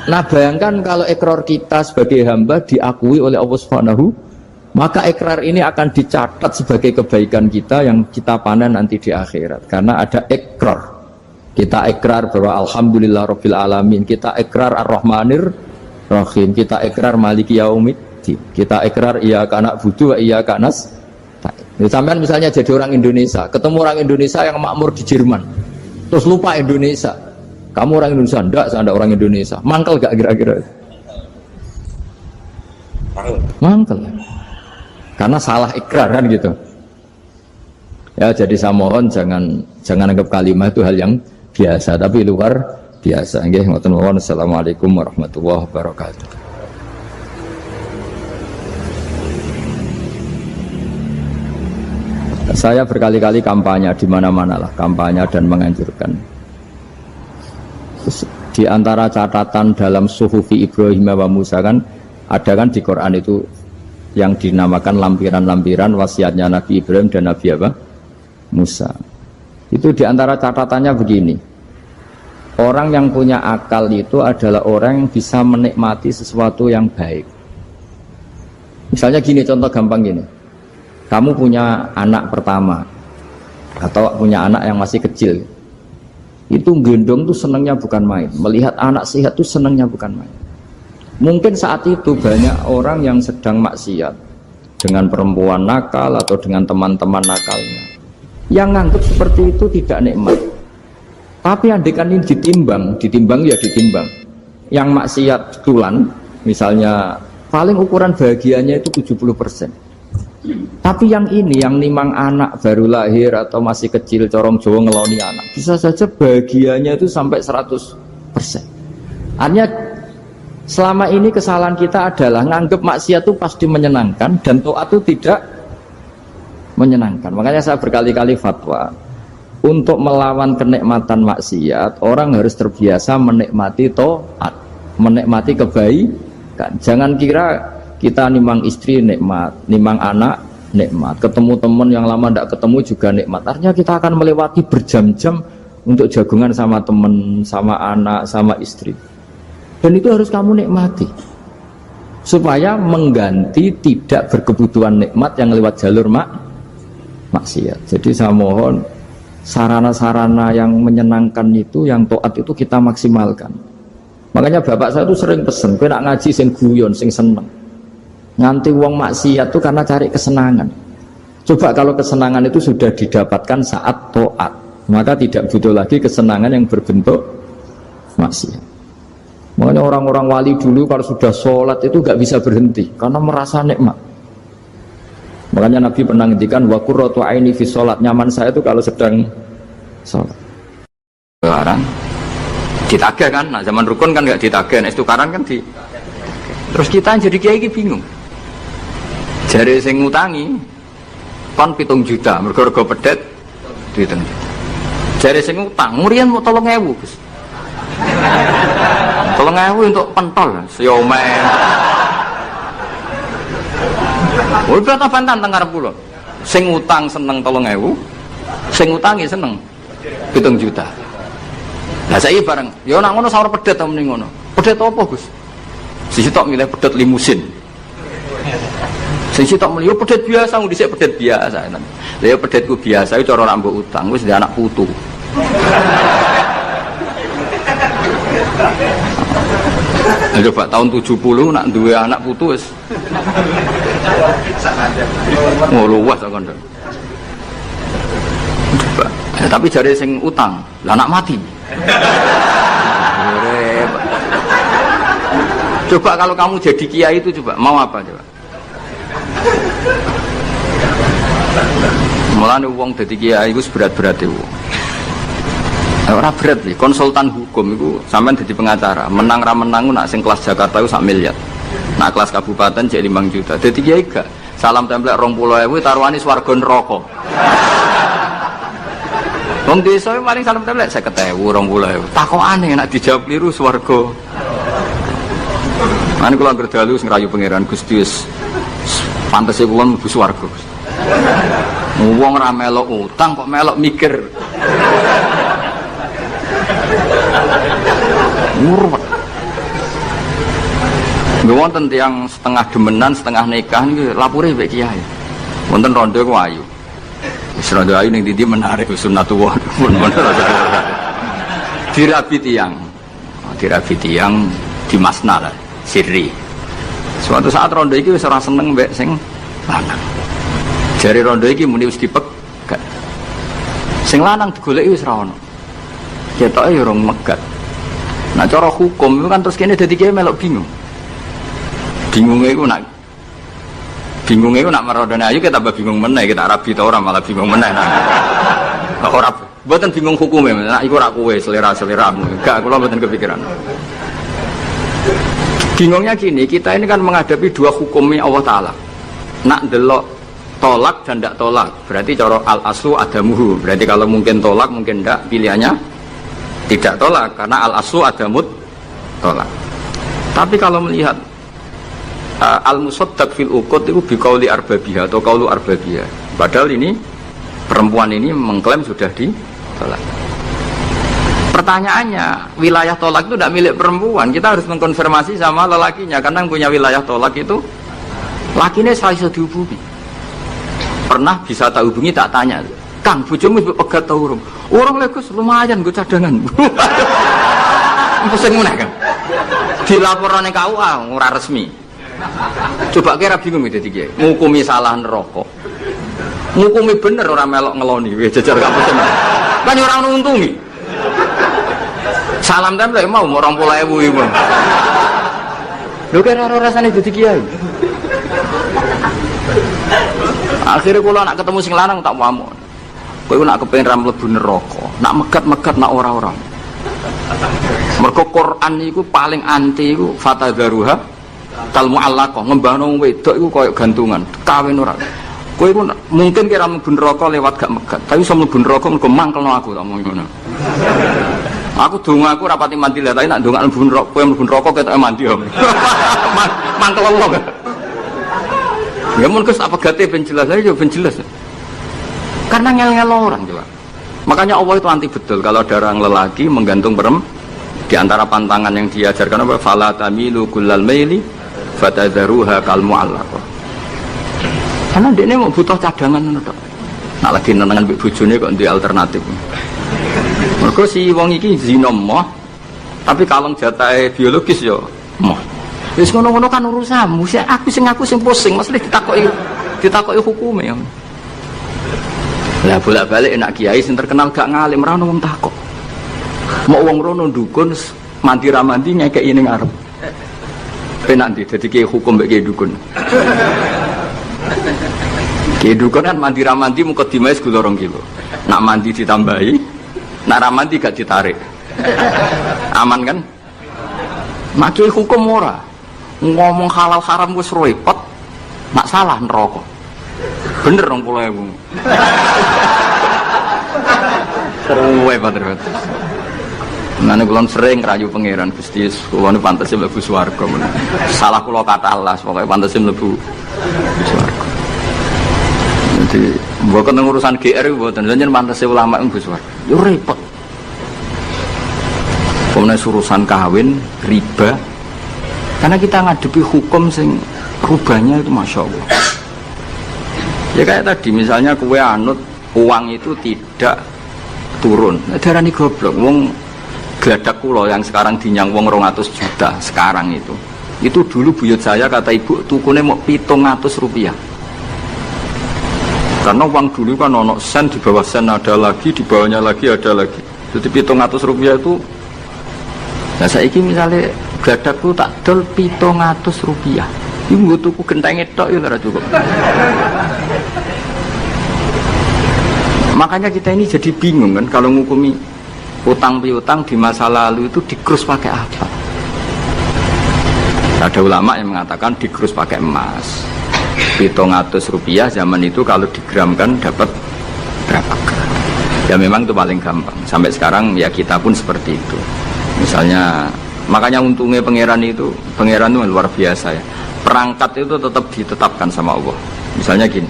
Nah, bayangkan kalau ikrar kita sebagai hamba diakui oleh Allah Subhanahu, maka ikrar ini akan dicatat sebagai kebaikan kita yang kita panen nanti di akhirat. Karena ada ikrar. Kita ikrar bahwa alhamdulillah rabbil alamin. Kita ikrar ar-rahmanir rahim. Kita ikrar maliki yaumiddin. Kita ikrar iyyaka na'budu wa iyyaka nasta'in. Sampean misalnya jadi orang Indonesia, ketemu orang Indonesia yang makmur di Jerman, terus lupa Indonesia. Kamu orang Indonesia? Enggak, saya enggak orang Indonesia. Mangkel gak kira-kira? Mangkel. Karena salah ikrar kan gitu. Ya, jadi saya mohon jangan anggap kalimat itu hal yang biasa, tapi luar biasa. Nggih, ngoten mawon. Assalamualaikum warahmatullahi wabarakatuh. Saya berkali-kali kampanye di mana-mana lah, kampanye dan menganjurkan. Di antara catatan dalam Suhufi Ibrahim wa Musa kan ada kan di Quran itu yang dinamakan lampiran-lampiran wasiatnya Nabi Ibrahim dan Nabi apa? Musa. Itu di antara catatannya begini. Orang yang punya akal itu adalah orang yang bisa menikmati sesuatu yang baik. Misalnya gini, contoh gampang gini. Kamu punya anak pertama atau punya anak yang masih kecil, itu gendong tuh senangnya bukan main. Melihat anak sehat tuh senangnya bukan main. Mungkin saat itu banyak orang yang sedang maksiat dengan perempuan nakal atau dengan teman-teman nakalnya, yang nganggap seperti itu tidak nikmat. Tapi andaikan ini ditimbang ya ditimbang. Yang maksiat tulan, misalnya paling ukuran bahagianya itu 70%. Tapi yang ini, yang nimang anak baru lahir atau masih kecil, corong Jawa ngeloni anak, bisa saja bahagianya itu sampai 100%. Artinya selama ini kesalahan kita adalah nganggep maksiat itu pasti menyenangkan dan taat itu tidak menyenangkan. Makanya saya berkali-kali fatwa, untuk melawan kenikmatan maksiat, orang harus terbiasa menikmati taat, menikmati kebaikan. Jangan kira kita nimang istri nikmat, nimang anak nikmat, ketemu teman yang lama tidak ketemu juga nikmat. Artinya kita akan melewati berjam-jam untuk jagungan sama teman, sama anak, sama istri. Dan itu harus kamu nikmati supaya mengganti tidak berkebutuhan nikmat yang lewat jalur maksiat. Jadi saya mohon sarana-sarana yang menyenangkan itu, yang taat itu kita maksimalkan. Makanya bapak saya itu sering pesen, kowe nak ngaji sing guyon, sing seneng. Nganti wong maksiat itu karena cari kesenangan. Coba kalau kesenangan itu sudah didapatkan saat taat, maka tidak butuh lagi kesenangan yang berbentuk maksiat. Makanya orang-orang wali dulu kalau sudah sholat itu gak bisa berhenti karena merasa nikmat. Makanya Nabi pernah ngendikan wa qurratu aini fi sholat, nyaman saya itu kalau sedang sholat. Sekarang ditagih kan, nah zaman rukun kan gak ditagih, nah istukaran kan di. Terus kita jadi kiai bingung. Jare sing ngutangi kon 7 juta mergo pedet duiten. Jare sing utang murian mau 3.000, Gus. 3.000 untuk pentol siomen. Woi kata bantan teng arep kula. Sing utang seneng 3.000, sing utangi seneng 7 juta. Lah saiki bareng, ya nak ngono sawur pedet ta mending ngono. Pedet apa, Gus? Sisi tok milih pedet limusin. Sisi tok milih pedet biasa, dhisik pedet biasa. Lah ya pedetku biasa iku cara nak mbok utang wis ndek anak putu. Coba tahun 70 nak duwe anak putu wis. Oh luas kok ndek. Coba. Tapi jare sing utang, lah anak mati. Coba kalau kamu jadi kiai itu coba mau apa coba? Mulane wong dadi kiai iku berat-berat itu. Ora berat nih, konsultan hukum itu sampean dadi pengacara, menang ra menang nak sing kelas Jakarta itu 1 miliar. Nak kelas kabupaten jadi 5 juta. Dadi kiai gak salam templek 20.000 taruhane swarga neraka. Wong desa paling salam templek 50.000 20.000. Takokane nek dijawab kliru swarga. Nanti kalau gerdalu ngerayu pangeran Gusti pantes e kula mlebu swarga. Wong ora melok utang kok melok mikir. Murwet. Nggih wonten tiyang setengah demenan, setengah nikah niki lapure mbek kiai. Wonten rondo ku ayu. Wis rondo ayu ning ndi menarik sunnatullah. Dirabi tiyang di masna lah, sirri. Suatu saat rondo iki wis ora seneng mbek sing lanang. Jare rondo iki muni wis dipegat. Sing lanang digoleki wis ora ono. Ketoke ya urung megat. Nah cara hukum itu kan terus kene dadi kiai melok bingung. Bingungnya itu nak merodone ayu kita tambah bingung meneh, kita rabi ta ora malah bingung meneh. Nah, ora mboten bingung hukume, nak iku ora kowe selera-seleramu. Enggak, kula mboten kepikiran. Bingungnya gini, kita ini kan menghadapi dua hukumnya Allah Ta'ala. Nak delok tolak dan ndak tolak, berarti cara al-aslu adamuhu. Berarti kalau mungkin tolak, mungkin ndak, pilihannya tidak tolak karena al-aslu adamut tolak. Tapi kalau melihat al-musaddaq fil uqud itu biqauli arbabiyah atau qaulu arbabiyah. Padahal ini perempuan ini mengklaim sudah ditolak. Pertanyaannya, wilayah tolak itu tidak milik perempuan. Kita harus mengkonfirmasi sama lelakinya karena yang punya wilayah tolak itu lakinya saya bisa dihubungi. Pernah bisa tak hubungi tak tanya, Kang, bojomu pegat ta urung? Urung lho Gus, lumayan gue cadangan. Pusing meneh kan. Dilaporane KUA ora resmi. Coba kira bingung itu tiga. Ngukumi salah neraka. Ngukumi bener orang melok ngeloni. Jajar gak pesen. Kan orang nuntungi. Salam tempel mau 20.000 ibu. Lho kira rasane dadi kiai. Akhirnya kalau nak ketemu sing lanang tak mau. Kowe nak kepengin ra mlebu neraka. Nak megat-megat nak ora-ora. Mergo Quran iku paling anti iku fatadzaruha kal mu'allaqah, ngembahno wedok iku koyo gantungan, kawin ora. Kowe iku mungkin kira mlebu neraka lewat gak megat, tapi iso mlebu neraka mergo mangkelno aku tak omong ngono. Aku dongaku ora pati mandi lah, tapi nak ndongak mlebu neraka, kowe mlebu neraka ketoke mandi om. Mangkel Allah. Ya mun Gus apa gate ben jelas aja ben jelas. Karena ngel-ngel orang coba. Makanya Allah itu anti betul kalau ada orang lelaki menggantung perempuan. Di antara pantangan yang diajarkan apa? Fala tamilu kullal maili fatadzaruha kal mu'allaqah. Karena dia ini mau butuh cadangan tok. Nak lagi nenengan mbek bojone kok ndek alternatif. Mergo si wong iki zina moh, tapi kalong jatahe biologis ya moh. Wis ngono-ngono kan urusanmu. Aku sing pusing, mesti ditakoki hukume. Lah bolak-balik enak kiai sing terkenal gak ngalim ra ono wong takok. Mau wong rono dukun mandi ra mandi ngekeki ning arep. Penak ndi dadi kiai hukum mbek kiai dukun. Kiai dukun kan mandi ra mandi mukadimah gula 2 kilo. Nak mandi ditambahi, nak ra mandi gak ditarik. Aman kan? Nak kiai hukum ora. Ngomong halal haram wis repot. Nak salah neraka. Bener 20.000. Terus Padre. Nane kula sering rayu pangeran Gusti, kula niku pantese mlebu swarga. Salah kula kata Allah, pokoke pantese mlebu swarga. Jadi mboten urusan GR mboten, jenengan pantese ulama mlebu swarga. Yo repot. Kemudian urusan kawin, riba. Karena kita ngadepi hukum sing rubahnya itu Masya Allah. Ya kayak tadi misalnya kue anut uang itu tidak turun, darani goblok. Wong gladak kulo yang sekarang dinyang wong 200 juta sekarang itu dulu buyut saya kata ibu tukune mau 700 rupiah. Karena uang dulu kan ono sen, di bawah sen ada lagi, di bawahnya lagi ada lagi. Jadi 700 rupiah itu. Nah saiki misalnya gladakku tak dol 700 rupiah. Ibu tuku genteng tok ya ora cukup. Makanya kita ini jadi bingung kan kalau ngukumi utang piutang di masa lalu itu dikrus pakai apa? Ada ulama yang mengatakan dikrus pakai emas. 700 rupiah zaman itu kalau digramkan dapat berapa gram? Ya memang itu paling gampang. Sampai sekarang ya kita pun seperti itu. Misalnya Makanya untungnya pangeran itu luar biasa ya. Perangkat itu tetap ditetapkan sama Allah. Misalnya gini,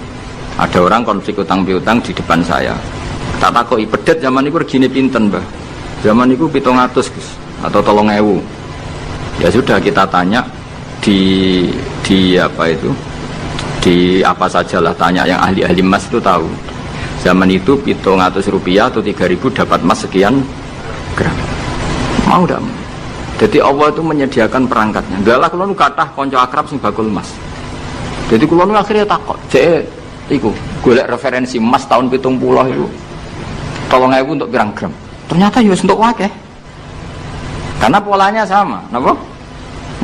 ada orang konflik utang piutang di depan saya. Tak takoki pedet zaman itu regine pinten, Mbah? Zaman itu 700 Gus atau 3000. Ya sudah kita tanya di apa itu? Di apa sajalah tanya yang ahli-ahli emas itu tahu. Zaman itu 700 rupiah atau 3.000 dapat emas sekian gram. Mau tidak? Jadi Allah itu menyediakan perangkatnya. Galah kalau nu kathah kanca akrab sing bakul emas. Jadi kalau nu akhirnya takut, cek iku golek referensi emas tahun 70 itu 3.000 untuk pirang gram. Ternyata ya untuk wakeh. Karena polanya sama, napa?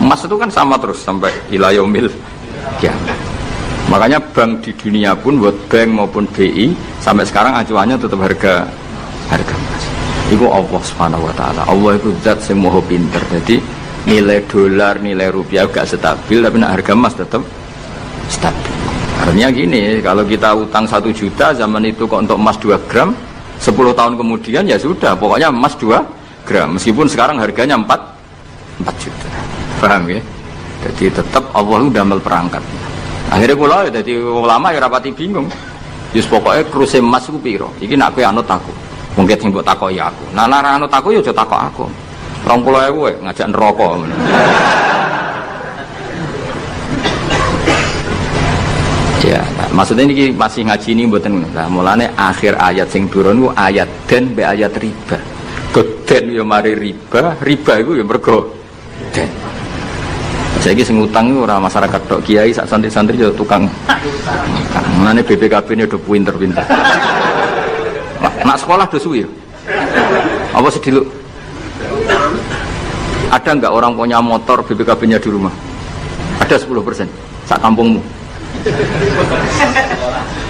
Emas itu kan sama terus sampai ila yaumil kiamat. Makanya bank di dunia pun, World Bank maupun BI sampai sekarang acuannya tetap harga emas. Itu Allah Subhanahu wa taala. Allah itu zat sing maha pinter. Jadi nilai dolar, nilai rupiah gak stabil, tapi harga emas tetap stabil. Artinya gini, kalau kita utang 1 juta zaman itu kok untuk emas 2 gram, 10 tahun kemudian ya sudah, pokoknya emas 2 gram. Meskipun sekarang harganya 4 juta. Paham ya? Jadi tetap Allah itu damel perangkat. Akhirnya kula ya dadi ulama ya rapati bingung. Yus pokoknya kruse emas ku piro? Iki nek kowe anut aku. Mungkin sing mbok takoki aku. Nah nek anut aku ya aja takok aku. 20.000 ngajak neraka. Ya, maksudnya ini masih ngaji ini mboten ngono. Lah mulane akhir ayat sing turun ku ayat den be ayat riba. Geden ya mari riba, riba iku ya mergo den. Saiki sing utang ora masyarakat tok, kiai sak santri-santri yo tukang. Mulane BPKB-ne udah pinter-pinter. Nak sekolah do suwi ya. Apa sediluk? Ada enggak orang punya motor BPKB-nya di rumah? Ada 10% sak kampungmu.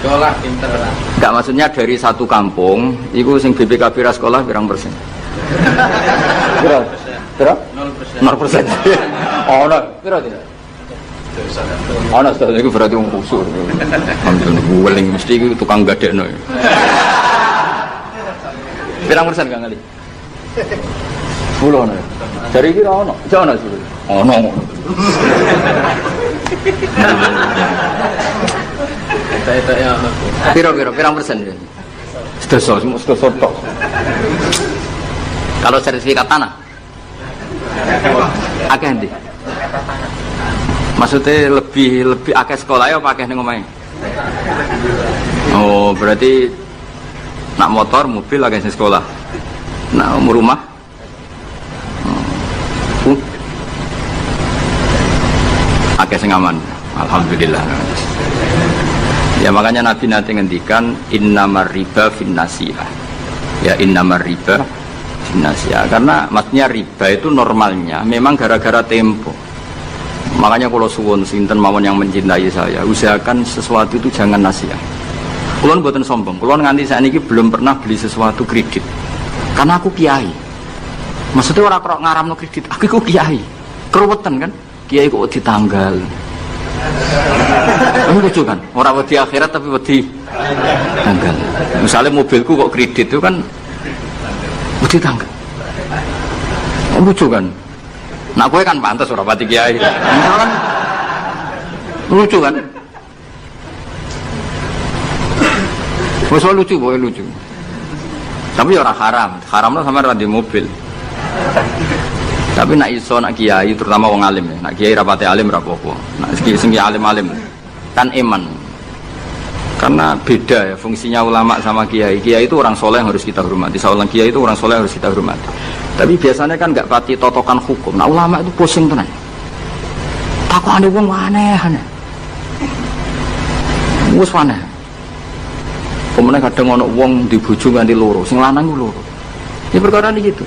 Sekolah pinter. Enggak, maksudnya dari satu kampung iku sing BPKB ra sekolah pirang persen? Berapa? 0%. Oh, no. Berapa tidak? Oh, no. Itu berarti orang kusur. Alhamdulillah, guling. Mesti itu tukang gadekno. Berapa persen gak ngali? 10, no. Dari kira ono? Jauh, no. Oh, no. Pirang persen? Sudah sotok. Kalau sertifikat tanah? Akeh ndi? Maksudnya lebih akeh sekolah ya apa akeh ning omahe? Oh, berarti nak motor, mobil akeh sing sekolah. Nak rumah? Akeh sing aman. Alhamdulillah. Ya makanya Nabi nanti ngendikan innamar riba finnasiyah. Ya innamar riba nasiah, karena maksudnya riba itu normalnya memang gara-gara tempo. Makanya kalau suwun sinten mawon yang mencintai saya, usahakan sesuatu itu jangan nasiah. Kulon buatan sombong, kulon nganti saat ini belum pernah beli sesuatu kredit karena aku kiai. Maksudnya orang kerok ngaramno kredit, aku kiai keruwetan kan, kiai kok ditanggal. Ini lucu kan, orang wedi akhirat tapi wedi tanggal. Misalnya mobilku kok kredit itu kan wedi tangga. Lucu kan? Nak gue kan pantas ora pati kiai. Kan lucu kan? Wes lucu, boy lucu. Tapi ora haram. Haramnya sama ra di mobil. Tapi nak iso nak kiai terutama wong alim ya. Nak kiai rapati alim ra apa-apa. Nak sing alim-alim kan iman. Karena beda ya fungsinya ulama sama kiai. Kiai itu orang soleh yang harus kita hormati. Seorang kiai itu orang soleh yang harus kita hormati. Tapi biasanya kan nggak pati totokan hukum. Nah ulama itu pusing tenan. Takut ada wong aneh-aneh. Wes aneh. Kemudian kadang ono wong dibojo nganti loro, sing lanang ku loro. Ini perkara ini gitu.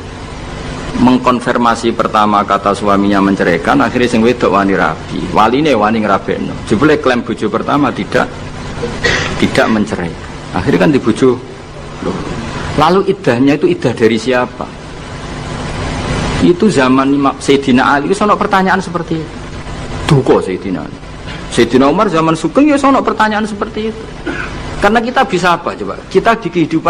Mengkonfirmasi pertama kata suaminya menceraikan, akhirnya sing wedok wani rabi. Waline wani ngrabekno. Jebule klaim bojo pertama tidak mencerai. Akhirnya kan dibujuk. Lalu iddahnya itu iddah dari siapa? Itu zaman Sayyidina Ali itu sono pertanyaan seperti itu. Duko Sayyidina Ali. Sayyidina Umar zaman Sugeng ya sono pertanyaan seperti itu. Karena kita bisa apa coba? Kita di kehidupan